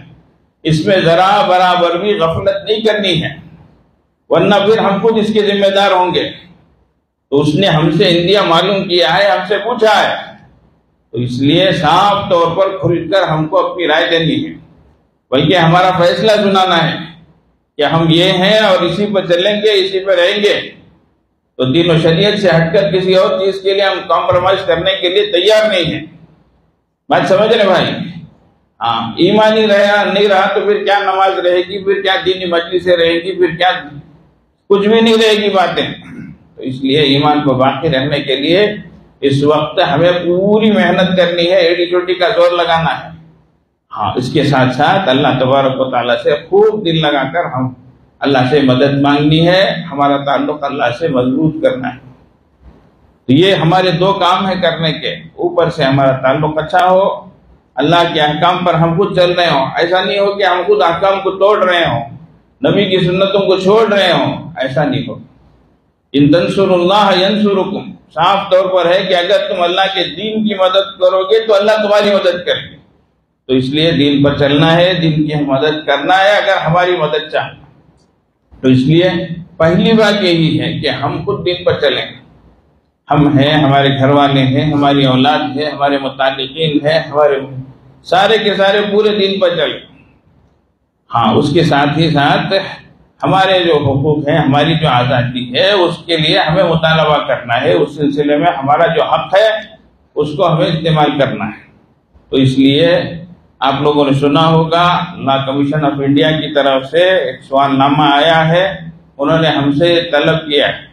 [SPEAKER 1] اس میں ذرا برابر بھی غفلت نہیں کرنی ہے، ورنہ پھر ہم خود اس کے ذمہ دار ہوں گے۔ تو اس نے ہم سے اندیہ معلوم کیا ہے، ہم سے پوچھا ہے، تو اس لیے صاف طور پر کھل کر ہم کو اپنی رائے دینی ہے، بلکہ ہمارا فیصلہ سنانا ہے کہ ہم یہ ہیں اور اسی پر چلیں گے، اسی پر رہیں گے۔ تو دین و شریعت سے ہٹ کر کسی اور چیز کے لیے ہم کمپرومائز کرنے کے لیے تیار نہیں ہیں۔ بات سمجھ رہے بھائی؟ ہاں ایمان ہی نہیں رہا تو پھر کیا نماز رہے گی، پھر کیا دینی مجلسیں رہیں گی، پھر کیا کچھ بھی نہیں رہے گی باتیں. تو اس لیے ایمان کو باقی رہنے کے لیے اس وقت ہمیں پوری محنت کرنی ہے، ایڑی چوٹی کا زور لگانا ہے. ہاں اس کے ساتھ ساتھ اللہ تبارک و تعالیٰ سے خوب دل لگا کر ہم اللہ سے مدد مانگنی ہے، ہمارا تعلق اللہ سے مضبوط کرنا ہے. تو یہ ہمارے دو کام ہیں کرنے کے. اوپر سے ہمارا تعلق اچھا ہو، اللہ کے احکام پر ہم خود چل رہے ہوں، ایسا نہیں ہو کہ ہم خود احکام کو توڑ رہے ہوں، نبی کی سنتوں کو چھوڑ رہے ہوں، ایسا نہیں ہو. ان تنصروا اللہ ینصرکم، صاف طور پر ہے کہ اگر تم اللہ کے دین کی مدد کرو گے تو اللہ تمہاری مدد کرے گے. تو اس لیے دین پر چلنا ہے، دین کی مدد کرنا ہے اگر ہماری مدد چاہنا. تو اس لیے پہلی بات یہی ہے کہ ہم خود دین پر چلیں. ہم ہیں، ہمارے گھر والے ہیں، ہماری اولاد ہے، ہمارے متعلقین ہیں، ہمارے سارے کے سارے پورے دین پر چلیں. ہاں اس کے ساتھ ہی ساتھ ہمارے جو حقوق ہیں، ہماری جو آزادی ہے، اس کے لیے ہمیں مطالبہ کرنا ہے. اس سلسلے میں ہمارا جو حق ہے اس کو ہمیں استعمال کرنا ہے. تو اس لیے آپ لوگوں نے سنا ہوگا لا کمیشن آف انڈیا کی طرف سے ایک سوال نامہ آیا ہے، انہوں نے ہم سے طلب کیا ہے.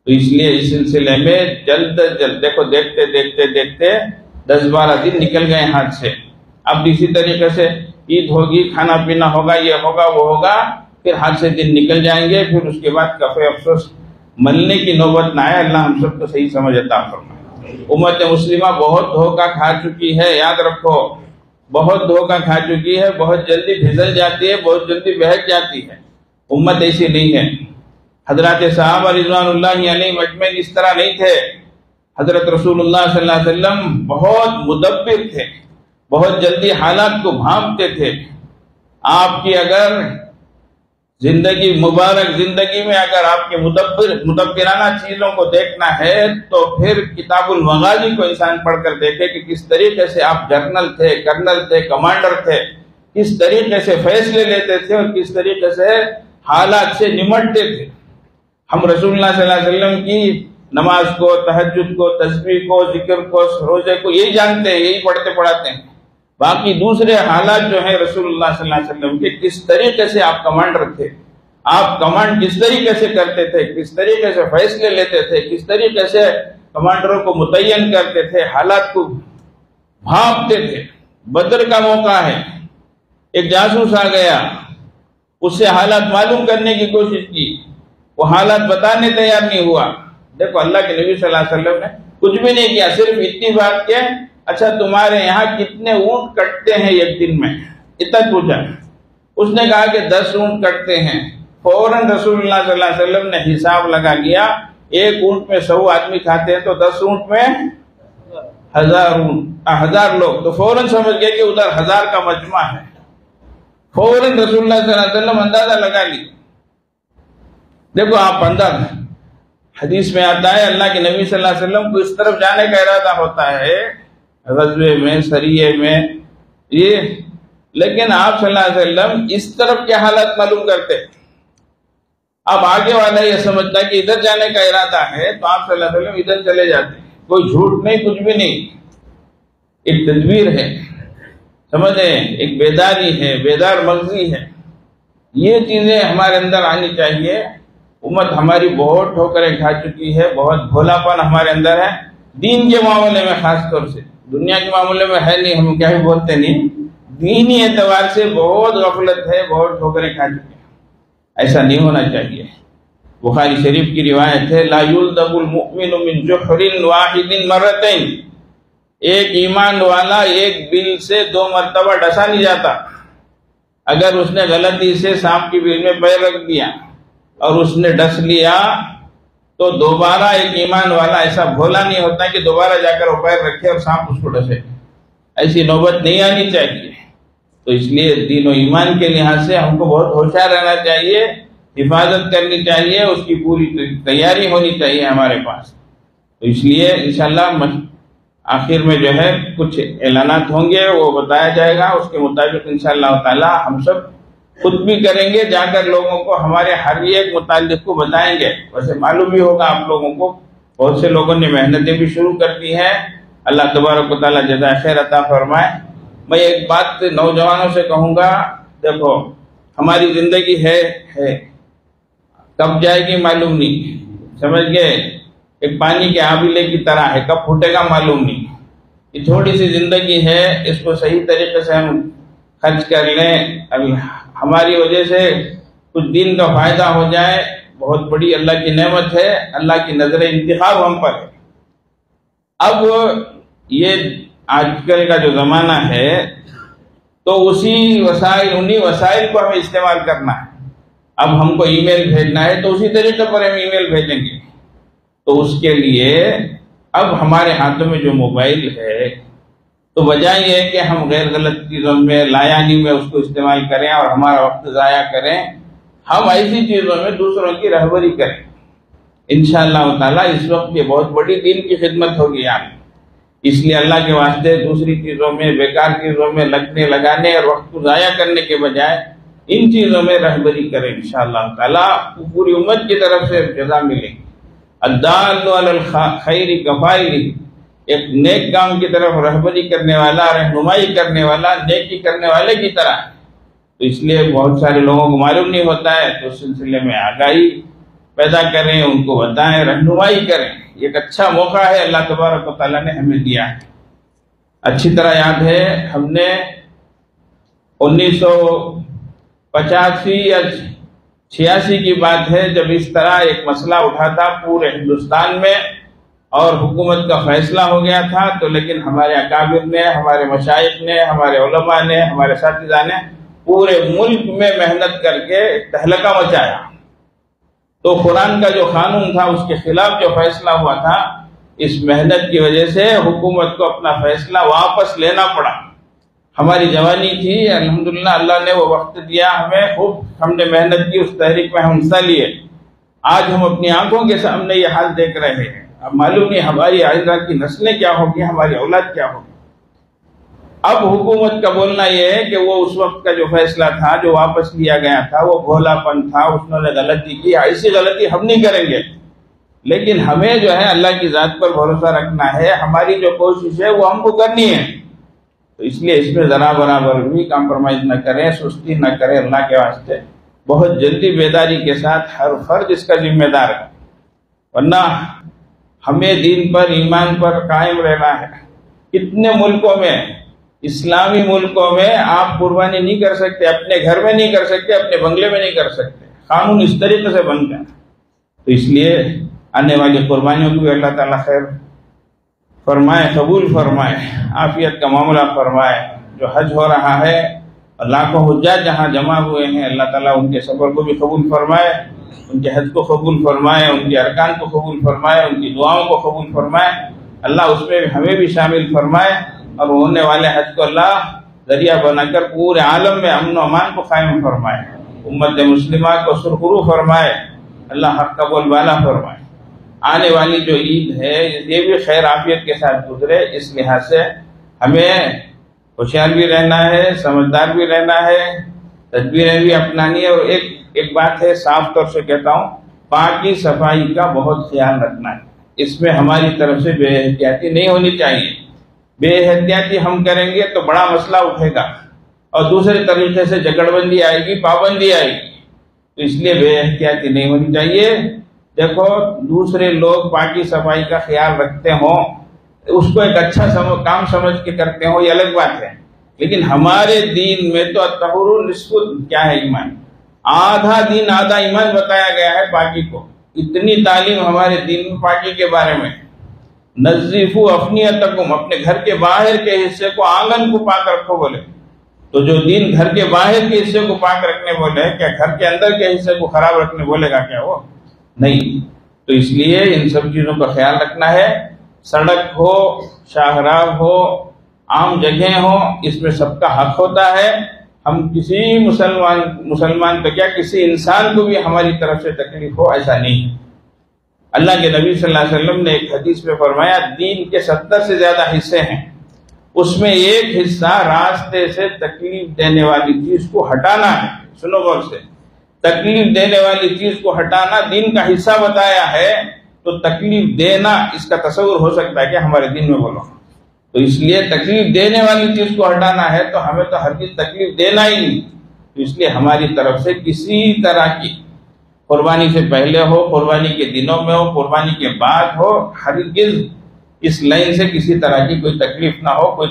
[SPEAKER 1] تو اس لیے اس سلسلے میں جلد دیکھو دیکھتے دیکھتے دیکھتے 10-12 دن نکل گئے ہاتھ سے. اب اسی طریقے سے عید ہوگی، کھانا پینا ہوگا، یہ ہوگا وہ ہوگا، پھر ہاتھ سے دن نکل جائیں گے، پھر اس کے بعد کفے افسوس ملنے کی نوبت نہ آئے. اللہ ہم سب کو صحیح سمجھ عطا فرمائے. امت مسلمہ بہت دھوکہ کھا چکی ہے، یاد رکھو بہت دھوکہ کھا چکی ہے، بہت جلدی پھسل جاتی ہے، بہت جلدی بہک جاتی ہے. امت ایسی نہیں ہے. حضرات صحابہ رضوان اللہ علیہم اجمعین اس طرح نہیں تھے. حضرت رسول اللہ صلی اللہ علیہ وسلم بہت مدبر تھے، بہت جلدی حالات کو بھانپتے تھے. آپ کی اگر زندگی مبارک زندگی میں اگر آپ کے مدبرانہ چیزوں کو دیکھنا ہے تو پھر کتاب المغازی کو انسان پڑھ کر دیکھے کہ کس طریقے سے آپ جنرل تھے، کرنل تھے، کمانڈر تھے، کس طریقے سے فیصلے لیتے تھے اور کس طریقے سے حالات سے نمٹتے تھے. ہم رسول اللہ صلی اللہ علیہ وسلم کی نماز کو، تہجد کو، تسبیح کو، ذکر کو، روزے کو یہی جانتے ہیں، یہی پڑھتے پڑھاتے ہیں. باقی دوسرے حالات جو ہیں رسول اللہ صلی اللہ علیہ وسلم کے، کس طریقے سے آپ کمانڈر تھے، آپ کمانڈ کس طریقے سے کرتے تھے، کس طریقے سے فیصلے لیتے تھے، کس طریقے سے کمانڈروں کو متعین کرتے تھے، حالات کو بھانپتے تھے. بدر کا موقع ہے، ایک جاسوس آ گیا، اس سے حالات معلوم کرنے کی کوشش کی، وہ حالات بتانے تیار نہیں ہوا. دیکھو اللہ کے نبی صلی اللہ علیہ وسلم نے کچھ بھی نہیں کیا، صرف اتنی بات کہ اچھا تمہارے یہاں کتنے اونٹ کٹتے ہیں ایک دن میں، اتنا پوچھا. اس نے کہا کہ 10 اونٹ کٹتے ہیں. فوراً رسول اللہ صلی اللہ علیہ وسلم نے حساب لگا لیا، ایک اونٹ میں 100 آدمی کھاتے ہیں تو 10 اونٹ میں 1000 لوگ. تو فوراً سمجھ گئے کہ ادھر 1000 کا مجمع ہے. فوراً رسول اللہ صلی اللہ علیہ وسلم اندازہ لگا لی. دیکھو آپ اندازہ، حدیث میں آتا ہے اللہ کے نبی صلی اللہ علیہ وسلم کو اس طرف جانے کا ارادہ ہوتا ہے غزوے میں، سریے میں، یہ لیکن آپ صلی اللہ علیہ وسلم اس طرف کے حالات معلوم کرتے. اب آگے والا یہ سمجھتا کہ ادھر جانے کا ارادہ ہے تو آپ صلی اللہ علیہ وسلم ادھر چلے جاتے. کوئی جھوٹ نہیں، کچھ بھی نہیں، ایک تدبیر ہے، سمجھیں، ایک بیداری ہے، بیدار مغزی ہے. یہ چیزیں ہمارے اندر آنی چاہیے. امت ہماری بہت ٹھوکریں کھا چکی ہے، بہت بھولاپن ہمارے اندر ہے دین کے معاملے میں، خاص طور سے. دنیا کے معاملے میں ہے نہیں، ہم کیا ہی بولتے نہیں، دینی اعتبار سے بہت غفلت ہے، بہت ٹھوکریں کھا چکے ہیں. ایسا نہیں ہونا چاہیے. بخاری شریف کی روایت ہے لا یلدغ المؤمن من جحر واحد مرتين، ایک ایمان والا ایک بل سے 2 مرتبہ ڈسا نہیں جاتا. اگر اس نے غلطی سے سانپ کی بل میں پیر رکھ دیا اور اس نے ڈس لیا تو دوبارہ ایک ایمان والا ایسا بھولا نہیں ہوتا کہ دوبارہ جا کر وہ پیر رکھے اور سانپ اس کو ڈسے. ایسی نوبت نہیں آنی چاہیے. تو اس لیے دین و ایمان کے لحاظ سے ہم کو بہت ہوشیار رہنا چاہیے، حفاظت کرنی چاہیے، اس کی پوری تیاری ہونی چاہیے ہمارے پاس. تو اس لیے انشاءاللہ آخر میں جو ہے کچھ اعلانات ہوں گے، وہ بتایا جائے گا. اس کے مطابق انشاءاللہ تعالی ہم سب خود بھی کریں گے، جا کر لوگوں کو ہمارے ہر ایک متعلق کو بتائیں گے. ویسے معلوم بھی ہوگا آپ لوگوں کو، بہت سے لوگوں نے محنتیں بھی شروع کر دی ہیں. اللہ تبارک و تعالی جزائے خیر عطا فرمائے. میں ایک بات نوجوانوں سے کہوں گا، دیکھو ہماری زندگی ہے کب جائے گی معلوم نہیں، سمجھ گئے؟ ایک پانی کے آبیلے کی طرح ہے، کب پھوٹے گا معلوم نہیں۔ یہ تھوڑی سی زندگی ہے، اس کو صحیح طریقے سے ہم خرچ کر لیں، ہماری وجہ سے کچھ دین کا فائدہ ہو جائے، بہت بڑی اللہ کی نعمت ہے، اللہ کی نظر انتخاب ہم پر ہے۔ اب یہ آج کل کا جو زمانہ ہے تو انہی وسائل کو ہمیں استعمال کرنا ہے۔ اب ہم کو ای میل بھیجنا ہے تو اسی طریقے پر ہم ای میل بھیجیں گے، تو اس کے لیے اب ہمارے ہاتھوں میں جو موبائل ہے تو بجائے یہ کہ ہم غیر غلط چیزوں میں لایانی میں اس کو استعمال کریں اور ہمارا وقت ضائع کریں، ہم ایسی چیزوں میں دوسروں کی رہبری کریں۔ انشاءاللہ تعالیٰ اس وقت یہ بہت بڑی دین کی خدمت ہوگی یہاں، اس لیے اللہ کے واسطے دوسری چیزوں میں، بیکار چیزوں میں لگانے اور وقت کو ضائع کرنے کے بجائے ان چیزوں میں رہبری کریں، انشاءاللہ تعالیٰ پوری امت کی طرف سے جزا ملے گی۔ الدال علی الخیر کفاعلہ، ایک نیک کام کی طرف رہبری کرنے والا، رہنمائی کرنے والا، نیکی کرنے والے کی طرح ہے۔ تو اس لیے بہت سارے لوگوں کو معلوم نہیں ہوتا ہے، تو اس سلسلے میں آگاہی پیدا کریں، ان کو بتائیں، رہنمائی کریں۔ یہ ایک اچھا موقع ہے اللہ تبارک و تعالیٰ نے ہمیں دیا ہے۔ اچھی طرح یاد ہے، ہم نے 1985 یا 86 کی بات ہے، جب اس طرح ایک مسئلہ اٹھا تھا پورے ہندوستان میں اور حکومت کا فیصلہ ہو گیا تھا، تو لیکن ہمارے اکابر نے، ہمارے مشائخ نے، ہمارے علماء نے، ہمارے اساتذہ نے پورے ملک میں محنت کر کے تہلکہ مچایا۔ تو قرآن کا جو قانون تھا اس کے خلاف جو فیصلہ ہوا تھا، اس محنت کی وجہ سے حکومت کو اپنا فیصلہ واپس لینا پڑا۔ ہماری جوانی تھی، الحمدللہ اللہ نے وہ وقت دیا ہمیں، خوب ہم نے محنت کی، اس تحریک میں ہم حصہ لیے۔ آج ہم اپنی آنکھوں کے سامنے یہ حال دیکھ رہے ہیں، اب معلوم نہیں ہماری آئندہ کی نسلیں کیا ہوگی، ہماری اولاد کیا ہوگی۔ اب حکومت کا بولنا یہ ہے کہ وہ اس وقت کا جو فیصلہ تھا، جو واپس لیا گیا تھا، وہ بھولا پن تھا، انہوں نے غلطی کی، ایسی غلطی ہم نہیں کریں گے۔ لیکن ہمیں جو ہے اللہ کی ذات پر بھروسہ رکھنا ہے، ہماری جو کوشش ہے وہ ہم کو کرنی ہے۔ تو اس لیے اس میں ذرا برابر بھی کمپرومائز نہ کریں، سستی نہ کریں، اللہ کے واسطے بہت جلدی بیداری کے ساتھ ہر فرد اس کا ذمہ دار ہے، ورنہ ہمیں دین پر، ایمان پر قائم رہنا ہے۔ کتنے ملکوں میں، اسلامی ملکوں میں آپ قربانی نہیں کر سکتے، اپنے گھر میں نہیں کر سکتے، اپنے بنگلے میں نہیں کر سکتے، قانون اس طریقے سے بن گیا۔ تو اس لیے آنے والی قربانیوں کو بھی اللہ تعالیٰ خیر فرمائے، قبول فرمائے، عافیت کا معاملہ فرمائے۔ جو حج ہو رہا ہے، لاکھوں حجاج جہاں جمع ہوئے ہیں، اللہ تعالیٰ ان کے سفر کو بھی قبول فرمائے، ان کے حج کو قبول فرمائے، ان کے ارکان کو قبول فرمائے، ان کی دعاؤں کو قبول فرمائے۔ اللہ اس میں ہمیں بھی شامل فرمائے، اور ہونے والے حج کو اللہ ذریعہ بنا کر پورے عالم میں امن و امان کو قائم فرمائے، امت مسلمہ کو سرخرو فرمائے، اللہ حق کا بول بالا فرمائے۔ آنے والی جو عید ہے یہ بھی خیر عافیت کے ساتھ گزرے، اس لحاظ سے ہمیں ہوشیار بھی رہنا ہے، سمجھدار بھی رہنا ہے، تدبیریں بھی اپنانی ہے، اور ایک بات ہے صاف طور سے کہتا ہوں، پاکی صفائی کا بہت خیال رکھنا ہے۔ اس میں ہماری طرف سے بے احتیاطی نہیں ہونی چاہیے۔ بے احتیاطی ہم کریں گے تو بڑا مسئلہ اٹھے گا، اور دوسرے طریقے سے جگڑ بندی آئے گی، پابندی آئے گی۔ تو اس لیے بے احتیاطی نہیں ہونی چاہیے۔ دیکھو دوسرے لوگ پاکی صفائی کا خیال رکھتے ہوں، اس کو ایک اچھا کام سمجھ کے کرتے ہوں، یہ الگ بات ہے، لیکن ہمارے دین میں تو الطہور نصف کیا ہے ایمان، آدھا دین آدھا ایمان بتایا گیا ہے پاکی کو۔ اتنی تعلیم ہمارے دین میں پاکی کے بارے میں۔ نظیفوا افنیتکم، اپنے گھر کے باہر کے حصے کو، آنگن کو پاک رکھو بولے، تو جو دین گھر کے باہر کے حصے کو پاک رکھنے بولے، کیا گھر کے اندر کے حصے کو خراب رکھنے بولے گا کیا وہ؟ نہیں۔ تو اس لیے ان سب چیزوں کا خیال رکھنا ہے۔ سڑک ہو، شاہراہ ہو، عام جگہیں ہو، اس میں سب کا حق ہوتا ہے۔ ہم کسی مسلمان تو کیا کسی انسان کو بھی ہماری طرف سے تکلیف ہو ایسا نہیں ہے۔ اللہ کے نبی صلی اللہ علیہ وسلم نے ایک حدیث میں فرمایا دین کے 70 سے زیادہ حصے ہیں، اس میں ایک حصہ راستے سے تکلیف دینے والی چیز کو ہٹانا ہے۔ سنو غور سے، تکلیف دینے والی چیز کو ہٹانا دین کا حصہ بتایا ہے، تو تکلیف دینا اس کا تصور ہو سکتا ہے کہ ہمارے دین میں بولو، تو تو اس لیے تکلیف دینے والی چیز کو ہٹانا ہے تو ہمیں تو ہرگز تکلیف دینا ہی نہیں. تو اس لیے ہماری طرف سے کسی طرح کی قربانی سے پہلے ہو، قربانی کے دنوں میں ہو، قربانی کے بعد ہو، ہرگز اس لائن سے کسی طرح کی کوئی تکلیف نہ ہو، کوئی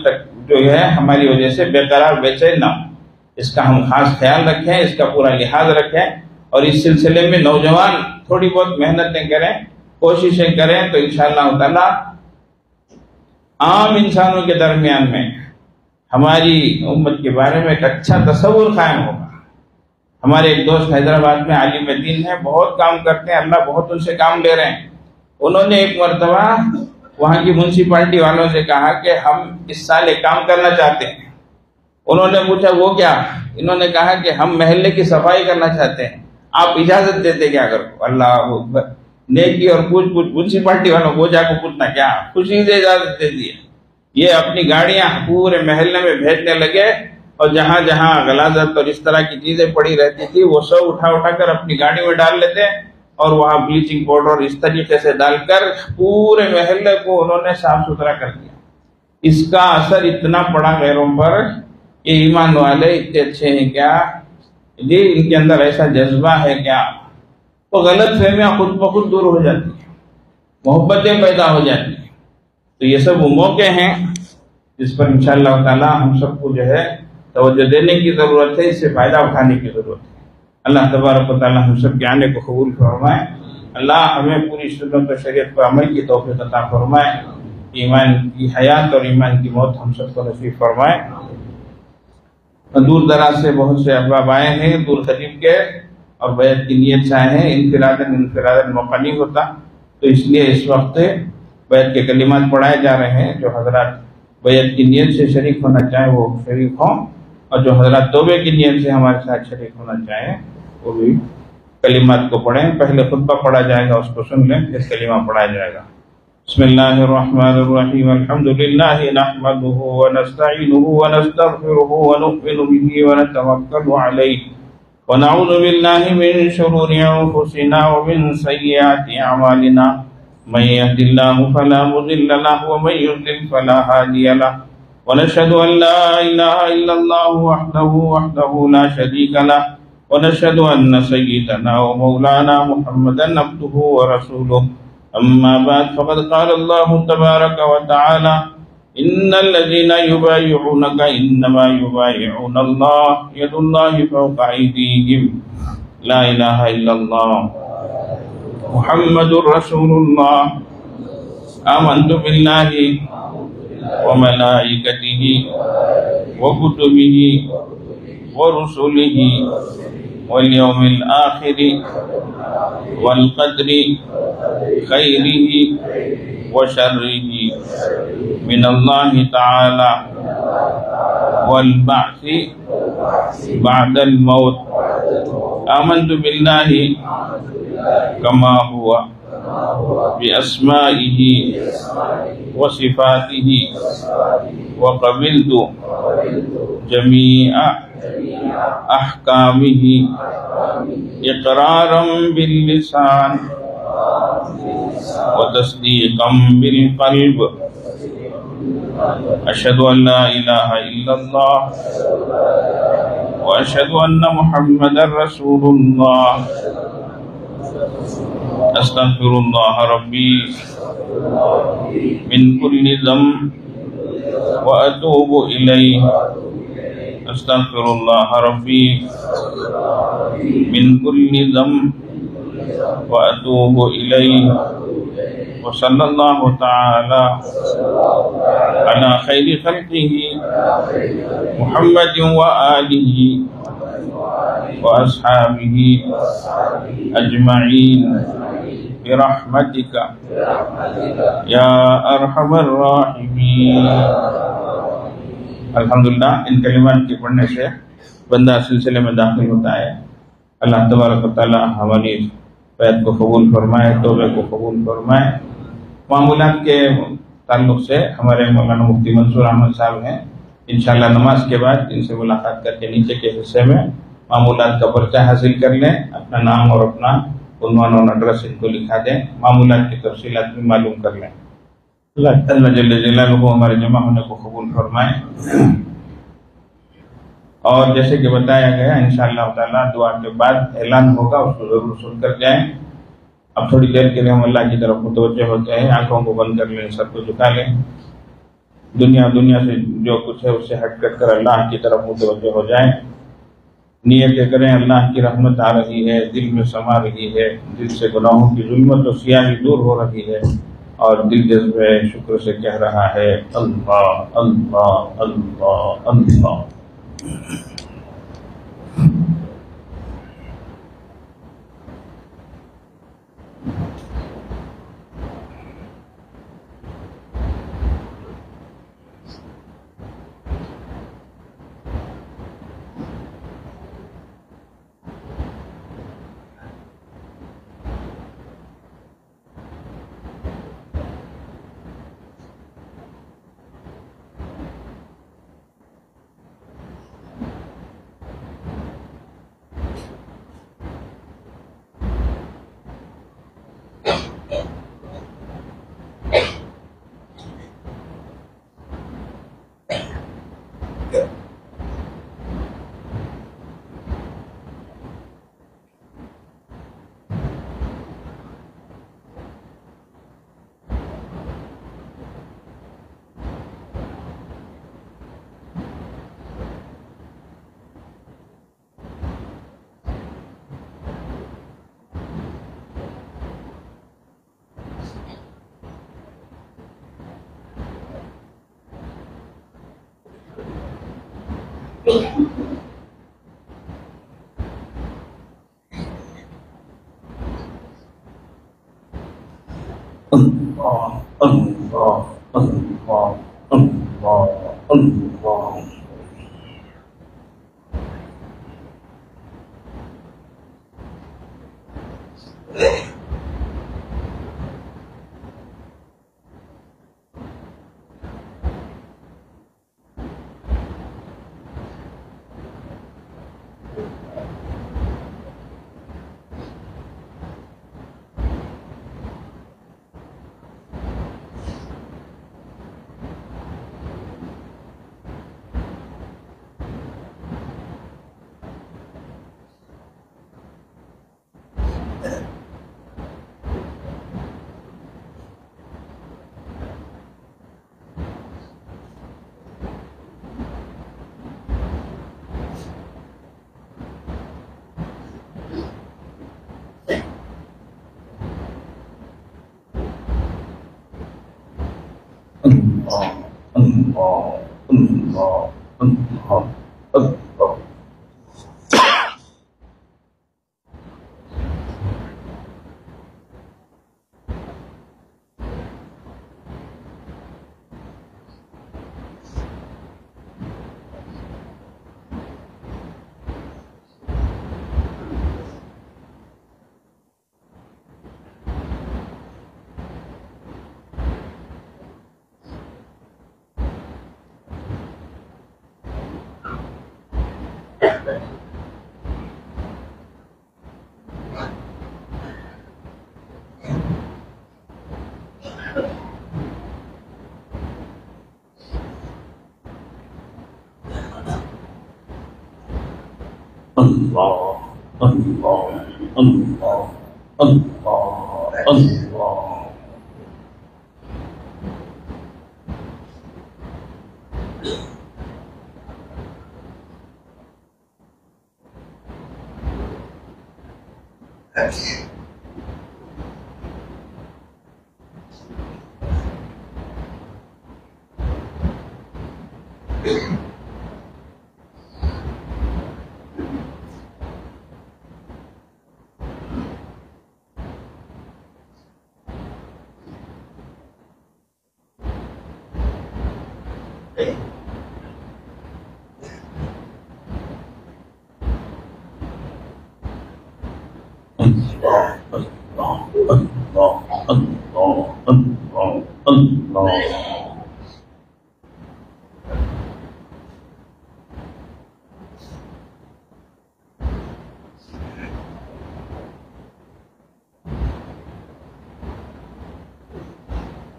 [SPEAKER 1] جو ہے ہماری وجہ سے بے قرار بے چین نہ ہو. اس کا ہم خاص خیال رکھیں، اس کا پورا لحاظ رکھیں، اور اس سلسلے میں نوجوان تھوڑی بہت محنتیں کریں، کوششیں کریں، تو انشاءاللہ تعالی عام انسانوں کے درمیان میں ہماری امت کے بارے میں ایک اچھا تصور قائم ہوگا. ہمارے ایک دوست حیدرآباد میں عالم دین ہیں، بہت کام کرتے ہیں، اللہ بہت ان سے کام لے رہے ہیں. انہوں نے ایک مرتبہ وہاں کی میونسپلٹی والوں سے کہا کہ ہم اس سال ایک کام کرنا چاہتے ہیں. انہوں نے پوچھا وہ کیا؟ انہوں نے کہا کہ ہم محلے کی صفائی کرنا چاہتے ہیں، آپ اجازت دیتے کیا کرو؟ اللہ اکبر، نیکی اور پوچھ میونسپلٹی والوں کو جا کے پوچھنا کیا، خوشی سے اجازت دے دی. یہ اپنی گاڑیاں پورے محلے میں بھیجنے لگے، اور جہاں جہاں غلاظت اور اس طرح کی چیزیں پڑی رہتی تھی وہ سب اٹھا کر اپنی گاڑی میں ڈال لیتے، اور وہاں بلیچنگ پاؤڈر اس طریقے سے ڈال کر پورے محلے کو انہوں نے صاف ستھرا کر دیا. اس کا اثر اتنا پڑا غیروں پر کہ ایمان والے اتنے اچھے ہیں کیا جی، ان کے اندر ایسا جذبہ ہے کیا، تو غلط فہمیاں خود بخود دور ہو جاتی ہیں، محبتیں پیدا ہو جاتی ہیں. تو یہ سب وہ موقع ہیں جس پر انشاءاللہ تعالی ہم سب کو جو ہے توجہ دینے کی ضرورت ہے، اس سے فائدہ اٹھانے کی ضرورت ہے. اللہ تبارک و تعالی ہم سب کے آنے کو قبول فرمائے. اللہ ہمیں پوری سنت و شریعت پر عمل کی توفیق عطا فرمائے. ایمان کی حیات اور ایمان کی موت ہم سب کو نصیب فرمائے. دور دراز سے بہت سے احباب آئے ہیں دور قریب کے، اور بیعت کی نیت سے آئے ہیں. انفراداً موقع نہیں ہوتا، تو اس لیے اس وقت بیعت کے کلمات پڑھائے جا رہے ہیں. جو حضرات بیعت کی نیت سے شریک ہونا چاہیں وہ شریک ہوں، اور جو حضرات توبے کی نیت سے ہمارے ساتھ شریک ہونا چاہیں وہ بھی کلمات کو پڑھیں. پہلے خطبہ پڑھا جائے گا، اس کو سن لیں، پھر کلمہ پڑھا جائے گا. بسم اللہ الرحمن الرحیم. الحمد للہ نحمده ونستعینه ونستغفره ونؤمن به ونتوکل علیہ ونعوذ باللہ من شرور انفسنا ومن سیئات اعمالنا. من يهد الله فلا مضل له ومن يضلل فلا هادي له. ونشهد أن لا إله إلا الله وحده لا شريك له. ونشهد أن سيدنا ومولانا محمدا عبده ورسوله. أما بعد فقد قال الله تبارك وتعالى إن الذين يبايعونك إنما يبايعون الله يد الله فوق أيديهم. لا إله إلا الله محمد رسول الله. آمنت بالله وملائكته وكتبه ورسله واليوم الآخر والقدر خيره وشره من الله تعالى والبعث بعد الموت. آمنت بالله كما هو بأسمائه وصفاته وقبلت جميع أحكامه إقرارا باللسان وتصديقا بالقلب. أشهد أن لا إله إلا الله وأشهد أن محمدا رسول الله. أستغفر الله ربي من كل ذنب وأتوب إليه. أستغفر الله ربي من كل ذنب وأتوب إليه. وصلى الله تعالى على خير خلقه محمد وآله وأصحابه أجمعين برحمتك يا أرحم الراحمين. الحمدللہ ان کلمات کے پڑھنے سے بندہ سلسلے میں داخل ہوتا ہے. اللہ تبارک و تعالی ہماری بیعت کو قبول فرمائے، توبے کو قبول فرمائے. معمولات کے تعلق سے ہمارے مولانا مفتی منصور احمد صاحب ہیں، انشاءاللہ نماز کے بعد ان سے ملاقات کر کے نیچے کے حصے میں معمولات کا پرچہ حاصل کر لیں، اپنا نام اور اپنا عنوان اور ایڈریس ان کو لکھا دیں، معمولات کی تفصیلات بھی معلوم کر لیں. اللہ جل جلالہ ہمارے جمع ہونے کو قبول فرمائے۔ اور جیسے کہ بتایا گیا انشاءاللہ تعالیٰ دعا کے بعد اعلان ہوگا، اس کو ضرور سن کر جائیں۔ اب تھوڑی دیر کے لیے ہم اللہ کی طرف متوجہ ہوتے ہیں، آنکھوں کو بند کر لیں، سر کو جھکا لیں، دنیا سے جو کچھ ہے اس سے ہٹ کٹ کر اللہ کی طرف متوجہ ہو جائیں۔ نیتیں کریں اللہ کی رحمت آ رہی ہے، دل میں سما رہی ہے، دل سے گناہوں کی ظلمت و سیاہی دور ہو رہی ہے، اور دل جذبہ شکر سے کہہ رہا ہے اللہ اللہ اللہ اللہ۔ اللہ اللہ اللہ اللہ اللہ۔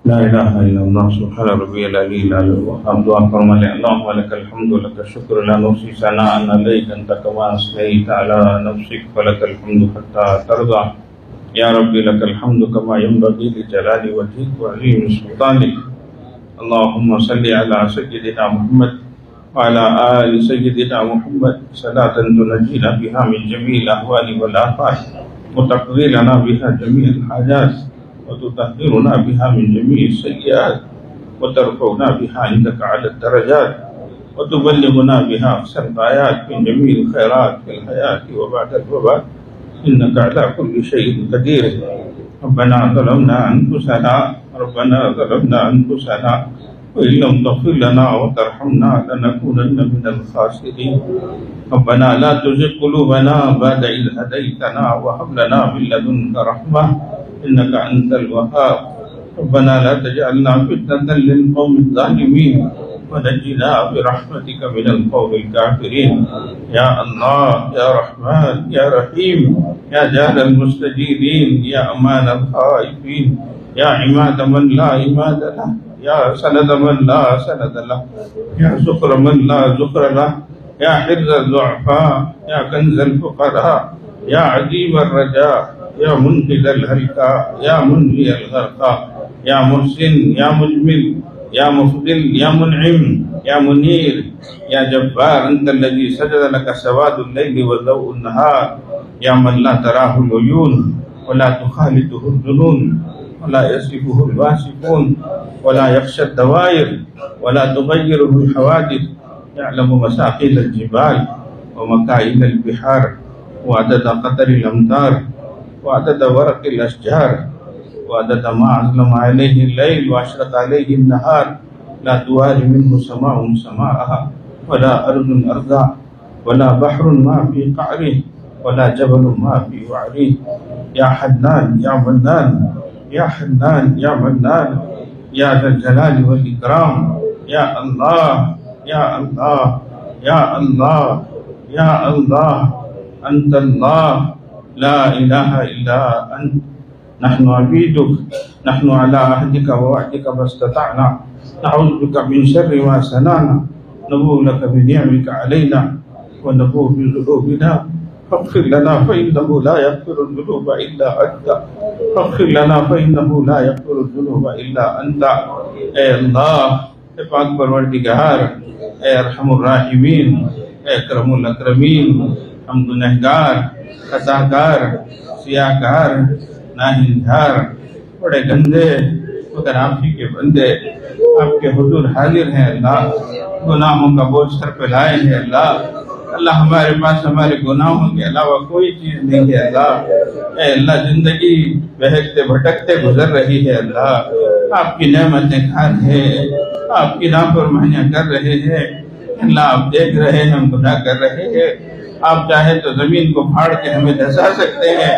[SPEAKER 1] لا الہ الا اللہ سبحان ربی العلی العلی الوہاب. دعا فرما لیں. اللہم لک الحمد لک الشکر لا نحصی ثناء علیک انت کما اثنیت علی نفسک فلک الحمد حتی ترضی. یا ربی لک الحمد کما ینبغی لجلال وجهک وعظیم سلطانک. اللہم صلی علی سیدنا محمد وعلى آل سيدنا محمد صلاة تنجينا بها من جميع الأهوال والآفات وتقضي لنا بها جميع الحاجات وتطهرنا بها من جميع السيئات وترفعنا بها عندك على الدرجات وتبلغنا بها أقصى الغايات من جميع الخيرات في الحياة وبعد الوفاة إنك على كل شيء قدير. ربنا ظلمنا أنفسنا وإن لم تغفر لنا وترحمنا لنكونن من الخاسرين. ربنا لا تزغ قلوبنا بعد إذ هديتنا وهب لنا من لدنك رحمة إنك أنت الوهاب. ربنا لا تجعلنا فتنة للقوم الظالمين ونجنا برحمتك من القوم الكافرين. يا الله يا رحمن يا رحيم يا جاد المستجيبين يا أمان الخائفين يا عماد من لا عماد له يا سند من لا سند له يا زخر من لا زخر له يا حرز الضعفاء يا كنز الفقراء يا عديم الرجاء يا منقذ الهلكى يا منهي الغرقى يا محسن يا مجمل يا مفضل يا منعم يا منير يا جبار أنت الذي سجد لك سواد الليل وضوء النهار يا من لا تراه العيون ولا تخالطه الظنون ولا يصفه الواصفون ولا يخشى الدوائر ولا تغيره الحوادث. يعلم مساقيل الجبال ومكائن البحار وعدد قطر الأمطار وعدد ورق الأشجار وعدد ما أظلم عليه الليل وأشرق عليه النهار. لا تواري منه سماء سماءها ولا أرض أرضا ولا بحر ما في قعره ولا جبل ما في وعره. يا حنان يا منان يا حنان يا منان يا ذا الجلال والإكرام. يا الله يا الله يا الله يا الله أنت الله لا إله إلا أنت. نحن عبيدك نحن على عهدك ووعدك ما استطعنا نعوذ بك من شر ما صنعنا نبوء لك بنعمك علينا ونبوء بذنوبنا فاغفر لنا فإنه لا يغفر الذنوب إلا أنت. فاغفر لنا فإنه لا يغفر الذنوب إلا أنت. اے اللہ اے پاک پروردگار اے ارحم الراحمین اے اکرم الاکرمین. ہم گنہگار خطاکار سیاکار ناہنجار بڑے گندے مگر آپ ہی کے بندے آپ کے حضور حاضر ہیں. اللہ گناہوں کا بوجھ سر پہ لائے ہیں. اللہ اللہ ہمارے پاس ہمارے گناہوں کے علاوہ کوئی چیز نہیں ہے. اللہ اے اللہ زندگی بہکتے بھٹکتے گزر رہی ہے. اللہ آپ کی نعمتیں کھا رہے ہیں آپ کی نافرمانیاں کر رہے ہیں. اللہ آپ دیکھ رہے ہیں ہم گناہ کر رہے ہیں. آپ چاہیں تو زمین کو پھاڑ کے ہمیں دھسا سکتے ہیں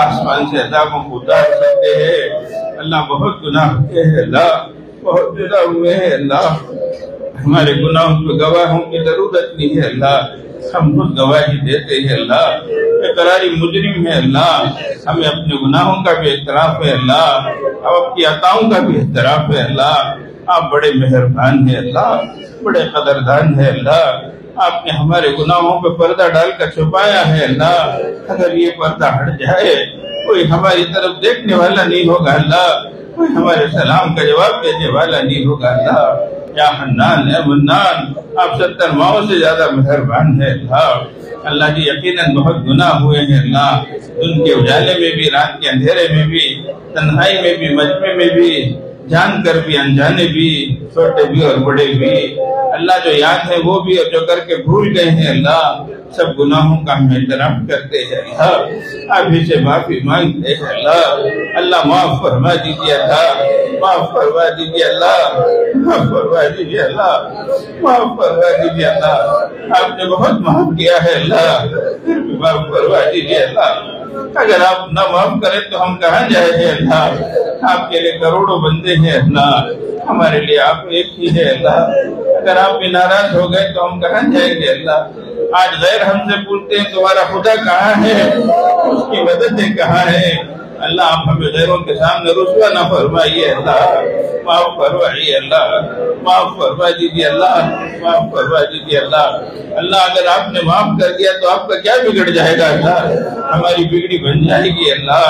[SPEAKER 1] آسمان سے عذابوں کو اتار سکتے ہیں. اللہ بہت گناہ ہوئے ہیں. اللہ بہت گناہ ہوئے ہیں. اللہ ہمارے گناہوں کو گواہوں کی ضرورت نہیں ہے. اللہ ہم خود گواہی دیتے ہیں. اللہ اقراری مجرم ہے. اللہ ہمیں اپنے گناہوں کا بھی اعتراف ہے. اللہ آپ کی عطاؤں کا بھی اعتراف ہے. اللہ آپ بڑے مہربان ہیں. اللہ بڑے قدردان ہیں. اللہ آپ نے ہمارے گناہوں پہ پردہ ڈال کر چھپایا ہے. اللہ اگر یہ پردہ ہٹ جائے کوئی ہماری طرف دیکھنے والا نہیں ہوگا. اللہ کوئی ہمارے سلام کا جواب دینے والا نہیں ہوگا. اللہ یا حنان اے منان آپ 70 ماؤں سے زیادہ مہربان ہے. اللہ جی یقیناً بہت گناہ ہوئے ہیں. اللہ دن کے اجالے میں بھی رات کے اندھیرے میں بھی تنہائی میں بھی مجمع میں بھی جان کر بھی انجانے بھی چھوٹے بھی اور بڑے بھی. اللہ جو یاد ہے وہ بھی اور جو کر کے بھول گئے ہیں. اللہ سب گناہوں کا ہم اعتراف کرتے ہیں. اللہ آپ ہی سے معافی مانگتے ہیں. اللہ معاف فرما دیجیے. اللہ معاف فرما دیجیے. اللہ معاف فرما دیجیے. اللہ معاف فرما دیجیے. اللہ آپ نے بہت معاف کیا ہے. اللہ معاف فرما دیجیے. اللہ اگر آپ نہ معاف کریں تو ہم کہاں جائیں گے. اللہ آپ کے لیے کروڑوں بندے ہیں. اللہ ہمارے لیے آپ ایک ہی ہے. اللہ اگر آپ بھی ناراض ہو گئے تو ہم کہاں جائیں گے. اللہ آج غیر ہم سے پوچھتے ہیں تمہارا خدا کہاں ہے اس کی مددیں کہاں ہیں. اللہ آپ ہمیں غیروں کے سامنے رسوا نہ فرمائیے. اللہ معاف فرمائیے اللہ، معاف فرما دیجیے اللہ، معاف فرما دیجیے اللہ۔ اللہ اگر آپ نے معاف کر دیا تو آپ کا کیا بگڑ جائے گا اللہ، ہماری بگڑی بن جائے گی اللہ۔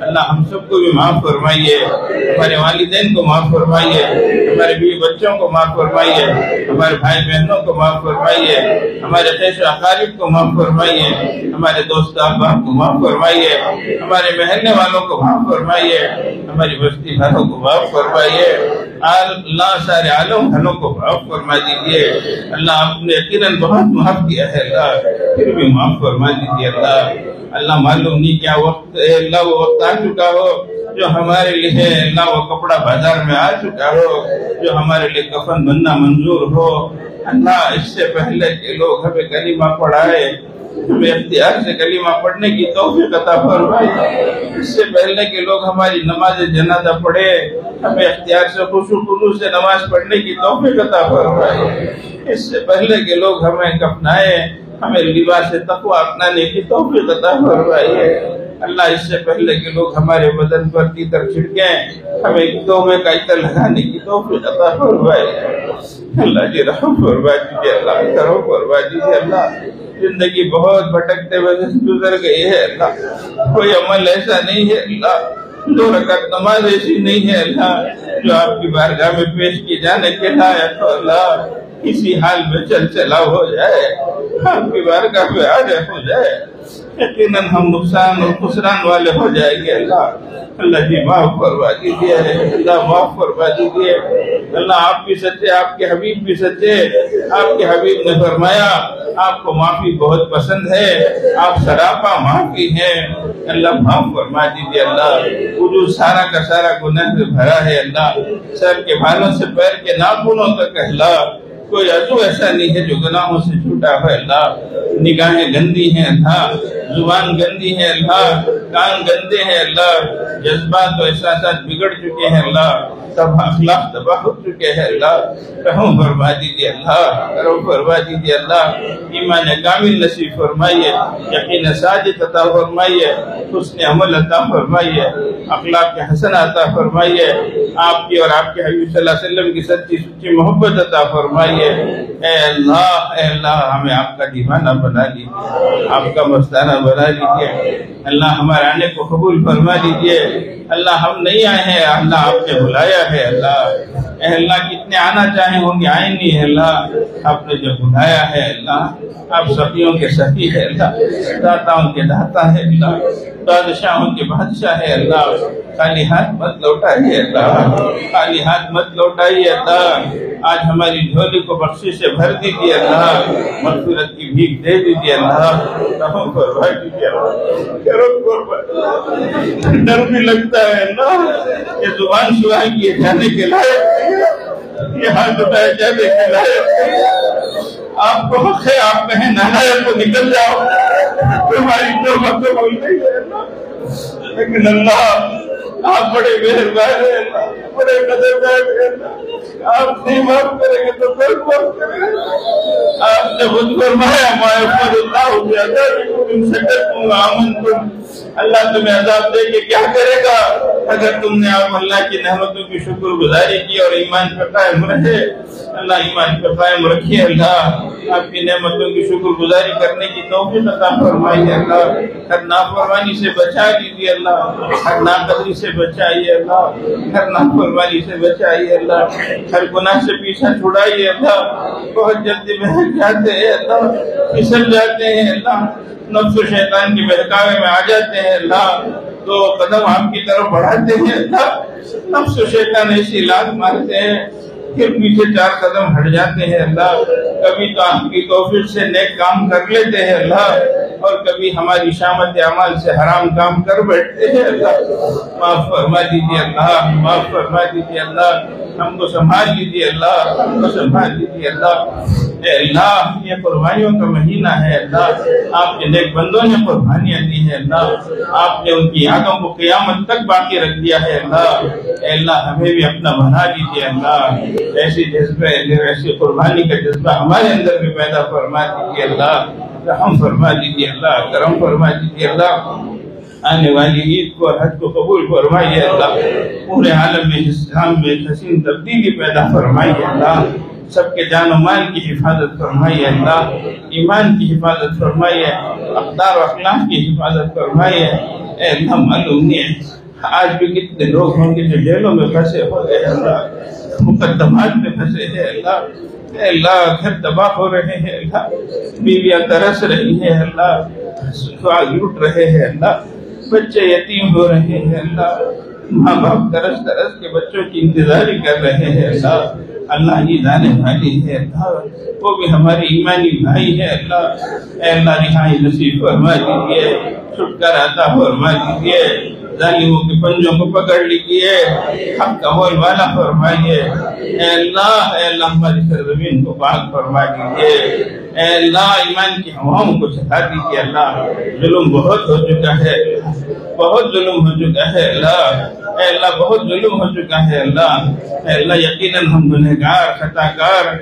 [SPEAKER 1] اللہ ہم سب کو بھی معاف فرمائیے، ہمارے والدین کو معاف فرمائیے، ہمارے بیوی بچوں کو معاف فرمائیے، ہمارے بھائی بہنوں کو معاف فرمائیے، ہمارے خیش و اقارب کو معاف فرمائیے، ہمارے دوست احباب کو معاف فرمائیے، ہمارے محلے والوں کو معاف فرمائیے، ہماری بستی گھروں کو معاف فرمائیے اللہ، سارے عالم گھروں کو معاف فرما دیجیے اللہ۔ آپ نے یقیناً بہت معاف کیا ہے اللہ، پھر بھی معاف فرما دیجیے اللہ۔ اللہ معلوم نہیں کیا وقت ہے اللہ، وہ وقت آ چکا ہو جو ہمارے لیے اللہ وہ کپڑا بازار میں آ چکا ہو جو ہمارے لیے کفن بننا منظور ہو اللہ۔ اس سے پہلے کہ لوگ ہمیں کلمہ پڑھائے، ہمیں اختیار سے کلمہ پڑھنے کی توفیق عطا فرمائے، اس سے پہلے کہ لوگ ہماری نماز جنازہ پڑھے، ہمیں اختیار سے خشوع و خضوع سے نماز پڑھنے کی توفیق عطا فرمائے، اس سے پہلے کہ لوگ ہمیں کفنائے، ہمیں لباس تقوی اپنانے کی توفیق عطا فرمائے اللہ۔ اس سے پہلے کہ لوگ ہمارے بدن پر تیتر چھڑکیں، ہمیں توبے کا عطر لگانے کی توفیق عطا فرمائے اللہ جی۔ رحم فرما دیجیے اللہ، کرم فرما دیجیے اللہ۔ زندگی بہت بھٹکتے ہوئے گزر گئی ہے اللہ، کوئی عمل ایسا نہیں ہے اللہ، 2 رکعت نماز ایسی نہیں ہے اللہ جو آپ کی بارگاہ میں پیش کی جانے کے لائق ہو اللہ۔ اسی حال میں چلا ہو جائے، آپ کی بارگاہ میں حاضر ہو جائے، یقیناً ہم نقصان اور خسران والے ہو جائیں گے اللہ۔ اللہ جی معاف فرما دیجیے اللہ، معاف فرما دیجیے اللہ۔ آپ بھی سچے، آپ کے حبیب بھی سچے، آپ کے حبیب نے فرمایا آپ کو معافی بہت پسند ہے، آپ سراپا معافی ہیں اللہ۔ معاف فرما دیجیے اللہ۔ وجود سارا کا سارا گناہ سے بھرا ہے اللہ، سر کے بالوں سے پیر کے ناخنوں تک اللہ، کوئی عضو ایسا نہیں ہے جو گناہوں سے چھوٹا ہے اللہ۔ نگاہیں گندی ہیں اللہ، زبان گندی ہے اللہ، کان گندے ہیں اللہ، جذبات و احساسات بگڑ چکے ہیں اللہ، سب اخلاق تباہ ہو چکے ہیں اللہ۔ رحم فرما دیجیے اللہ، رحم فرما دیجیے اللہ۔ ایمان کامل نصیب فرمائیے، یقین ثابت عطا فرمائیے، حسن عمل عطا فرمائیے، اخلاق حسن عطا فرمائیے، آپ کی اور آپ کے حبیب صلی اللہ علیہ وسلم کی سچی محبت عطا فرمائیے۔ اے اللہ ہمیں آپ کا دیوانہ بنا لیجیے، آپ کا مستانہ بنا لیجیے اللہ۔ ہمارے آنے کو قبول فرما دیجیے اللہ۔ ہم نہیں آئے ہیں اللہ، آپ نے بلایا ہے اللہ۔ اے اللہ کتنے آنا چاہیں ہوں گے آئیں نہیں ہے اللہ، آپ نے جو بلایا ہے اللہ۔ آپ سخیوں کے سخی ہے اللہ، داتاؤں کے داتا ہے اللہ، بادشاہوں کے بادشاہ ہے اللہ۔ خالی ہاتھ مت لوٹائیے اللہ، خالی ہاتھ مت لوٹائیے اللہ۔ آج ہماری جھولی کو بخشش سے بھر دیجیے اللہ، مغفرت کی بھیک دے دیجیے اللہ۔ رحم فرما دیجیے اللہ، کرم فرما۔ ڈر بھی لگتا ہے اللہ، یہ زبان سوا کیے جانے کے لائق، یہ ہاتھ اٹھائے جانے کے لائق، آپ کو حق ہے آپ کہیں نالائق کو نکل جاؤ، تمہاری توبہ قبول نہیں ہے اللہ۔ لیکن اللہ آپ بڑے مہربان ہیں اللہ، بڑے قدردان ہیں اللہ، آپ نہیں معاف کریں گے تو کوئی معاف کرے گا۔ آپ نے خود فرمایا ما یفعل اللہ بعذابکم ان شکرتم وآمنتم، اللہ تمہیں عذاب دے کے کیا کرے گا اگر تم نے آپ اللہ کی نعمتوں کی شکر گزاری کی اور ایمان پر قائم رہے۔ اللہ ایمان پر قائم رکھیے اللہ، آپ کی نعمتوں کی شکر گزاری کرنے کی توفیق عطا فرمائیے اللہ۔ ہر نافرمانی سے بچا دیجیے اللہ، ہر ناقدری سے بچائیے اللہ، ہر نافرمانی سے بچائیے اللہ، ہر گناہ سے پیچھا چھڑائیے اللہ۔ بہت جلدی بہک جاتے ہیں اللہ، پھسل جاتے ہیں اللہ، نفس و شیطان کی بہکاوے میں آ جاتے ہیں اللہ، تو قدم آپ کی طرف بڑھاتے ہیں اللہ، نفس و شیطان ایسی لات مارتے ہیں پھر پیچھے 4 قدم ہٹ جاتے ہیں اللہ۔ کبھی تو آپ کی توفیق سے نیک کام کر لیتے ہیں اللہ، اور کبھی ہماری شامت اعمال سے حرام کام کر بیٹھتے ہیں اللہ۔ معاف فرما دیجیے اللہ، معاف فرما دیجیے اللہ، ہم کو سنبھال لیجیے اللہ، ہم کو سنبھال لیجیے اللہ۔ اے اللہ یہ قربانیوں کا مہینہ ہے اللہ، آپ کے نیک بندوں نے قربانیاں دی ہیں اللہ، آپ نے ان کی یادوں کو قیامت تک باقی رکھ دیا ہے اللہ۔ اے اللہ ہمیں بھی اپنا بنا دیجیے اللہ، ایسی جذبہ ایسی قربانی کا جذبہ ہمارے اندر بھی پیدا فرما دیجیے اللہ۔ رحم فرما دیجیے اللہ، کرم فرما دیجیے اللہ۔ آنے والی عید کو اور حج کو قبول فرمائیے اللہ، پورے عالم میں اسلام میں حسین تبدیلی پیدا فرمائیے اللہ، سب کے جان و مال کی حفاظت فرمائیے اللہ، ایمان کی حفاظت فرمائیے، اقدار و اخلاق کی حفاظت فرمائیے۔ اے اللہ معلوم نہیں ہے آج بھی کتنے لوگ ہوں گے جو جیلوں میں پھنسے ہو گئے اللہ، مقدمات میں پھنسے ہیں اللہ، اے اللہ گھر تباہ ہو رہے ہیں اللہ، بیویاں ترس رہی ہیں اللہ، لوٹ رہے ہیں اللہ، بچے یتیم ہو رہے ہیں اللہ، ماں باپ ترس ترس کے بچوں کی انتظاری کر رہے ہیں اللہ، اللہ یہ جانے والی ہے اللہ، وہ بھی ہماری ایمانی بھائی ہے اللہ، اے اللہ رہائی نصیب فرما دیجیے، چھٹکارا عطا فرما دیجیے، ظالموں کے پنجوں کو پکڑ لیجیے، حق کا بول والا فرمائیے، اے اللہ ہماری سرزمین کو پاک فرما دیجیے، اے اللہ ایمان کی ہواؤں کو چلا دیجیے اللہ، ظلم بہت ہو چکا ہے، بہت ظلم ہو چکا ہے اللہ، اے اللہ بہت ظلم ہو چکا ہے اللہ، اے اللہ یقیناً ہم گنہگار، خطاکار،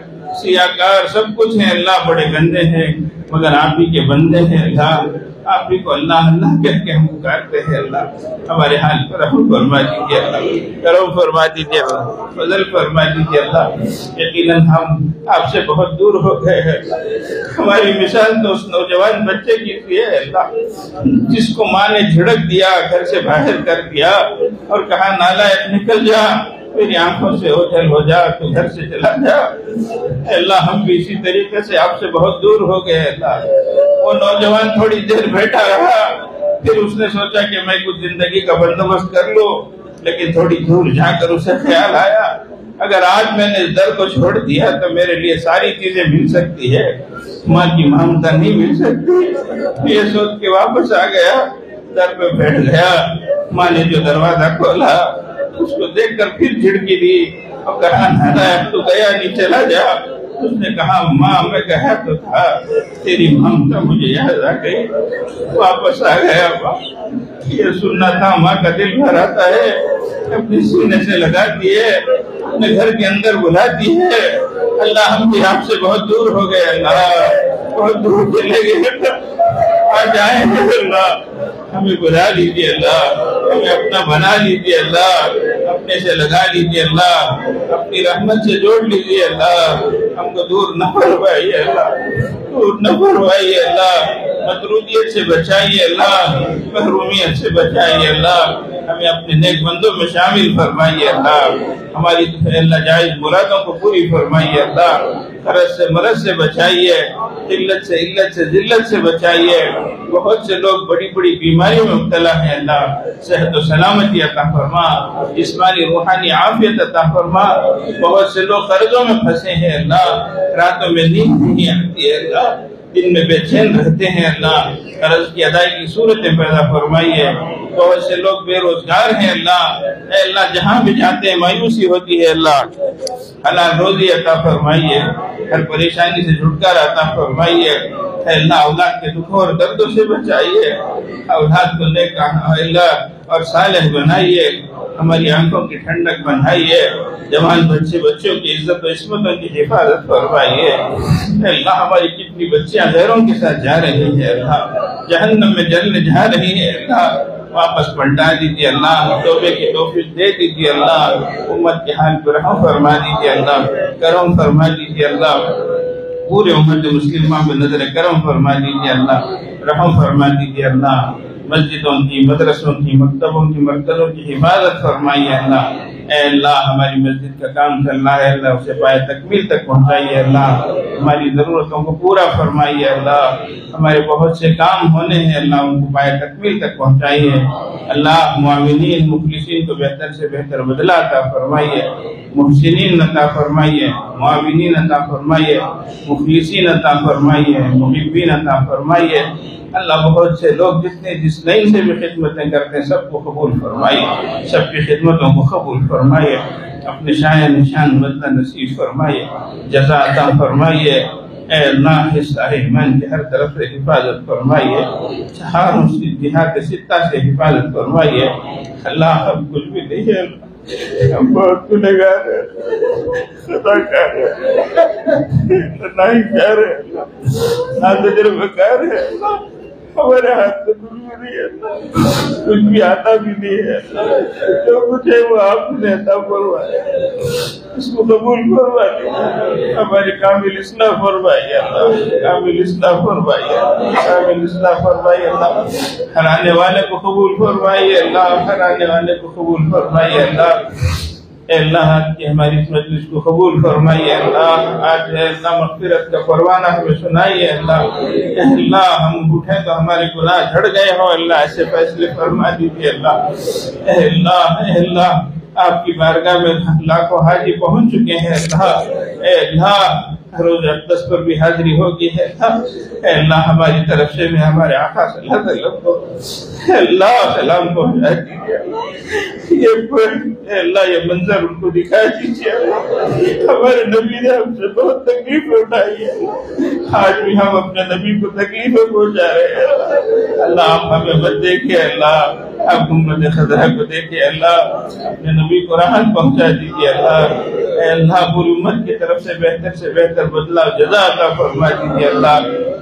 [SPEAKER 1] سیاکار سب کچھ ہیں اللہ، بڑے گندے ہیں مگر آپ ہی کے بندے ہیں اللہ، آپ ہی کو اللہ اللہ کہہ کے ہم پکارتے ہیں اللہ، ہمارے حال پر رحم فرما دیجیے اللہ، کرم فرما دیجیے اللہ، فضل فرما دیجیے اللہ، یقیناً ہم آپ سے بہت دور ہو گئے ہیں، ہماری مثال تو اس نوجوان بچے کی تھی ہے اللہ، جس کو ماں نے جھڑک دیا، گھر سے باہر کر دیا اور کہا نالائق نکل جا، میری آنکھوں سے اوجھل ہو جا، تو گھر سے چلا جا۔ اے اللہ ہم بھی اسی طریقے سے آپ سے بہت دور ہو گئے اللہ، وہ نوجوان تھوڑی دیر بیٹھا رہا، پھر اس نے سوچا کہ میں کچھ زندگی کا بندوبست کر لوں، لیکن تھوڑی دور جا کر اسے خیال آیا اگر آج میں نے اس در کو چھوڑ دیا تو میرے لیے ساری چیزیں مل سکتی ہے، ماں کی ممتا نہیں مل سکتی۔ یہ سوچ کے واپس آ گیا، در پہ بیٹھ گیا، ماں نے جو دروازہ کھولا اس کو دیکھ کر پھر جھڑکی دی اور کہا نالائق تو گیا نہیں چلا جا۔ اس نے کہا ماں میں کہا تو تھا، تیری ممتا مجھے یاد آ گئی، واپس آ گیا۔ یہ سننا تھا، ماں کا دل بھر آتا ہے، اپنے سینے سے لگاتی ہے، اپنے گھر کے اندر بلاتی ہے۔ اللہ ہم بھی آپ سے بہت دور ہو گئے، اللہ بہت دور چلے گئے، آ جائیں اللہ، ہمیں بلا لیجیے اللہ، ہمیں اپنا بنا لیجیے اللہ، اپنے سے لگا لیجیے اللہ، اپنی رحمت سے جوڑ لیجیے اللہ، ہم کو دور نہ فرمائیے اللہ، دور نہ فرمائیے اللہ، مطرودیت سے بچائیے اللہ، محرومیت سے بچائیے اللہ، ہمیں اپنے نیک بندوں میں شامل فرمائیے اللہ، ہماری اللہ جائز مرادوں کو پوری فرمائیے اللہ، قرض سے مرض سے بچائیے، علت سے علت سے ذلت سے بچائیے۔ بہت سے لوگ بڑی بڑی بیماریوں میں مبتلا ہیں اللہ، صحت و سلامتی عطا فرما، جسمانی روحانی عافیت عطا فرما۔ بہت سے لوگ قرضوں میں پھنسے ہیں اللہ، راتوں میں نیند نہیں آتی ہے اللہ، دن میں بے چین رہتے ہیں اللہ، قرض کی ادائیگی کی صورتیں پیدا فرمائیے۔ بہت سے لوگ بے روزگار ہیں اللہ، اے اللہ جہاں بھی جاتے ہیں مایوسی ہوتی ہے اللہ، حلال روزی عطا فرمائیے، ہر پریشانی سے چھٹکارا عطا فرمائیے۔ اے اللہ اولاد کے دکھوں اور دردوں سے بچائیے، اولاد کو نیک اللہ اور صالح بنائیے، ہماری آنکھوں کی ٹھنڈک بنائیے، جوان بچوں کی عزت و عصمتوں کی حفاظت فرمائیے۔ اے اللہ ہماری کتنی بچیاں غیروں کے ساتھ جا رہی ہیں اللہ، جہنم میں جلنے جا رہی ہیں اللہ، واپس پلٹا دیجیے اللہ، توبے کی توفیق دے دیجیے اللہ، امت کے حال پر رحم فرما دیجیے اللہ، کرم فرما دیجیے اللہ، پورے امت مسلمہ میں نظر کرم فرما دیجیے اللہ، رحم فرما دیجیے اللہ، مسجدوں کی، مدرسوں کی، مکتبوں کی، مرکزوں کی حفاظت فرمائیے اللہ۔ اے اللہ ہماری مسجد کا کام چل رہا ہے اللہ، اسے پائے تکمیل تک پہنچائیے اللہ، ہماری ضرورتوں کو پورا فرمائیے اللہ، ہمارے بہت سے کام ہونے ہیں اللہ، ان کو پائے تکمیل تک پہنچائیے اللہ، معاونین مخلصین کو بہتر سے بہتر بدلہ عطا فرمائیے، محسنین عطا فرمائیے، معاونین عطا فرمائیے، مخلصین عطا فرمائیے، محبین عطا فرمائیے اللہ۔ بہت سے لوگ جتنے جس لائن سے بھی خدمتیں کرتے ہیں سب کو قبول فرمائیے، سب کی خدمتوں کو قبول فرمائیے، اپنے شایع نشان بدلہ نصیب فرمائیے، جزا عطا فرمائیے۔ اے اللہ حصہ ایمان کے ہر طرف سے حفاظت فرمائیے، چہاروں سے جہاد ستہ سے حفاظت فرمائیے اللہ۔ ہم کچھ بھی نہیں ہے، ہم بہت گنہگار ہیں، خطاکار ہیں، ناانصاف ہیں، ناتجربہ کار ہیں، ہمارے ہاتھ سے کچھ بھی نہیں ہے، کچھ بھی آتا بھی نہیں ہے، جو کچھ ہے وہ آپ نے عطا فرمایا، اس کو قبول فرمائیے، ہماری کامل اصلاح فرمائیے اللہ، کامل اصلاح فرمائیے، کامل اصلاح فرمائیے اللہ، ہرانے والے کو قبول فرمائیے اللہ، ہرانے والے کو قبول فرمائیے اللہ، اے اللہ آج کی ہماری اس مجلس کو قبول فرمائیے اللہ، آج اے اللہ مغفرت کا پروانہ ہمیں سنائیے اللہ، اے اللہ ہم اٹھے تو ہمارے گناہ جھڑ گئے ہو اللہ، ایسے فیصلے فرما دیجیے اللہ، اے اللہ اے اللہ آپ کی بارگاہ میں لاکھوں حاجی پہنچ چکے ہیں اللہ، اے اللہ روز اقدس پر بھی حاضری ہوگی ہے اے اللہ، ہماری طرف سے میں ہمارے آقا صلی اللہ علیہ وسلم کو اے اللہ سلام پہنچا دیجیے، اے اللہ یہ منظر ان کو دکھا دیجیے، ہمارے نبی نے ہم سے بہت تکلیف اٹھائی ہے، آج بھی ہم اپنے نبی کو تکلیفیں پہنچا رہے ہیں اللہ، آپ ہمیں مت دیکھیے اللہ، آپ امت خضرہ کو دیکھیے اللہ، اپنے نبی کو راحت پہنچا دیجیے اللہ، اے اللہ پوری امت کی طرف سے بہتر بدلہ جزا عطا فرما دیجیے اللہ،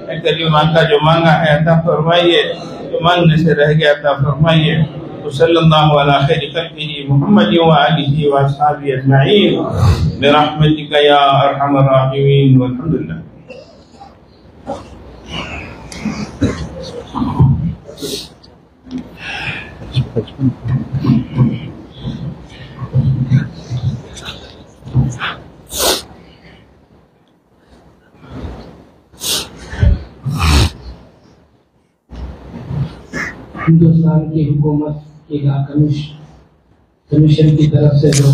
[SPEAKER 1] اے کریم آقا جو مانگا ہے عطا فرمائیے، جو مانگنے سے رہ گیا عطا فرمائیے، صلی اللہ علیہ خیر خلقہ محمد وآلہ واصحابہ اجمعین برحمتک یا ارحم الراحمین والحمد للہ۔
[SPEAKER 2] ہندوستان کی حکومت کی کمیشن کی طرف سے جو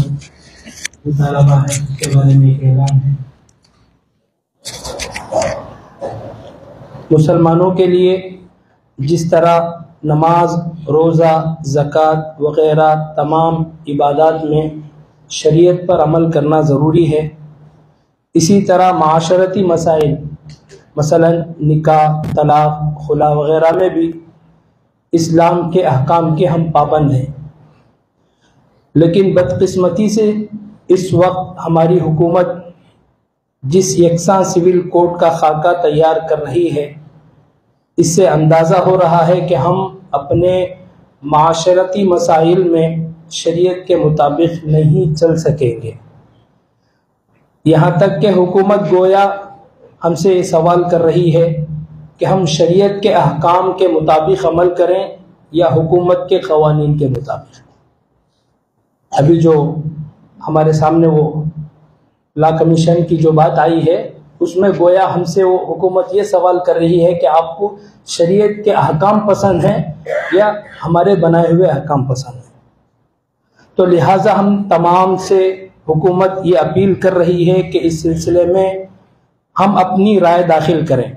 [SPEAKER 2] مطالبہ ہے اس کے بارے میں ایک اعلان ہے۔ مسلمانوں کے لیے جس طرح نماز، روزہ، زکوٰۃ وغیرہ تمام عبادات میں شریعت پر عمل کرنا ضروری ہے، اسی طرح معاشرتی مسائل مثلا نکاح، طلاق، خلا وغیرہ میں بھی اسلام کے احکام کے ہم پابند ہیں، لیکن بدقسمتی سے اس وقت ہماری حکومت جس یکساں سول کوڈ کا خاکہ تیار کر رہی ہے، اس سے اندازہ ہو رہا ہے کہ ہم اپنے معاشرتی مسائل میں شریعت کے مطابق نہیں چل سکیں گے، یہاں تک کہ حکومت گویا ہم سے یہ سوال کر رہی ہے کہ ہم شریعت کے احکام کے مطابق عمل کریں یا حکومت کے قوانین کے مطابق۔ ابھی جو ہمارے سامنے وہ لا کمیشن کی جو بات آئی ہے، اس میں گویا ہم سے وہ حکومت یہ سوال کر رہی ہے کہ آپ کو شریعت کے احکام پسند ہیں یا ہمارے بنائے ہوئے احکام پسند ہیں۔ تو لہٰذا ہم تمام سے حکومت یہ اپیل کر رہی ہے کہ اس سلسلے میں ہم اپنی رائے داخل کریں۔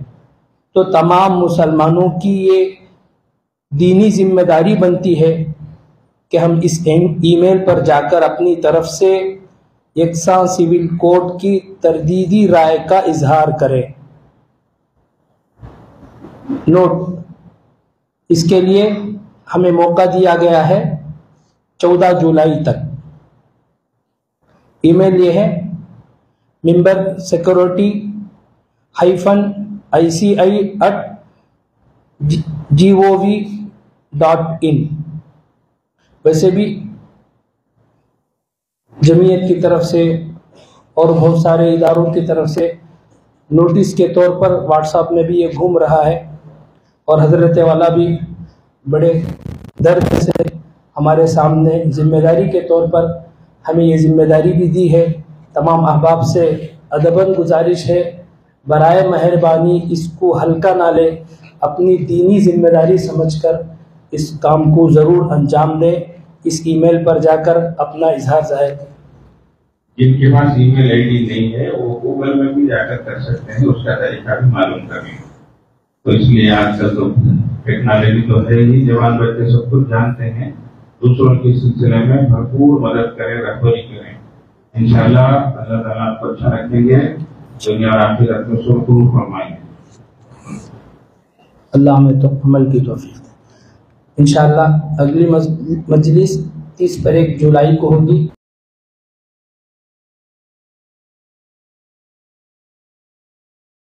[SPEAKER 2] تو تمام مسلمانوں کی یہ دینی ذمہ داری بنتی ہے کہ ہم اس ای میل پر جا کر اپنی طرف سے یکساں سول کوڈ کی تردیدی رائے کا اظہار کریں۔ نوٹ، اس کے لیے ہمیں موقع دیا گیا ہے 14 جولائی تک۔ ای میل یہ ہے ممبر سیکورٹی ICI@gov.in۔ ویسے بھی جمعیت کی طرف سے اور بہت سارے اداروں کی طرف سے نوٹس کے طور پر واٹس ایپ میں بھی یہ گھوم رہا ہے، اور حضرت والا بھی بڑے درد سے ہمارے سامنے ذمہ داری کے طور پر ہمیں یہ ذمہ داری بھی دی ہے۔ تمام احباب سے ادباً گزارش ہے، برائے مہربانی اس کو ہلکا نہ لے، اپنی دینی ذمہ داری سمجھ کر اس کام کو ضرور انجام دیں۔ اس ای میل پر جا کر اپنا اظہار ظاہر کریں۔
[SPEAKER 1] جن کے پاس ای میل آئی ڈی نہیں ہے وہ گوگل میں بھی جا کر سکتے ہیں، اس کا طریقہ بھی معلوم کر لیں۔ تو اس لیے آج کل تو ٹیکنالوجی تو ہے ہی، جوان بچے سب کچھ جانتے ہیں، دوسروں کے سلسلے میں بھرپور مدد کریں، رہبری کریں۔ انشاءاللہ اللہ تعالیٰ آپ کو اچھا رکھیں گے، دنیا اور آخرت میں سرخرو فرمائیں گے۔
[SPEAKER 2] اللہ ہمیں تو عمل کی توفیق دے۔ انشاءاللہ اگلی مجلس 30 پر 1 جولائی کو ہوگی۔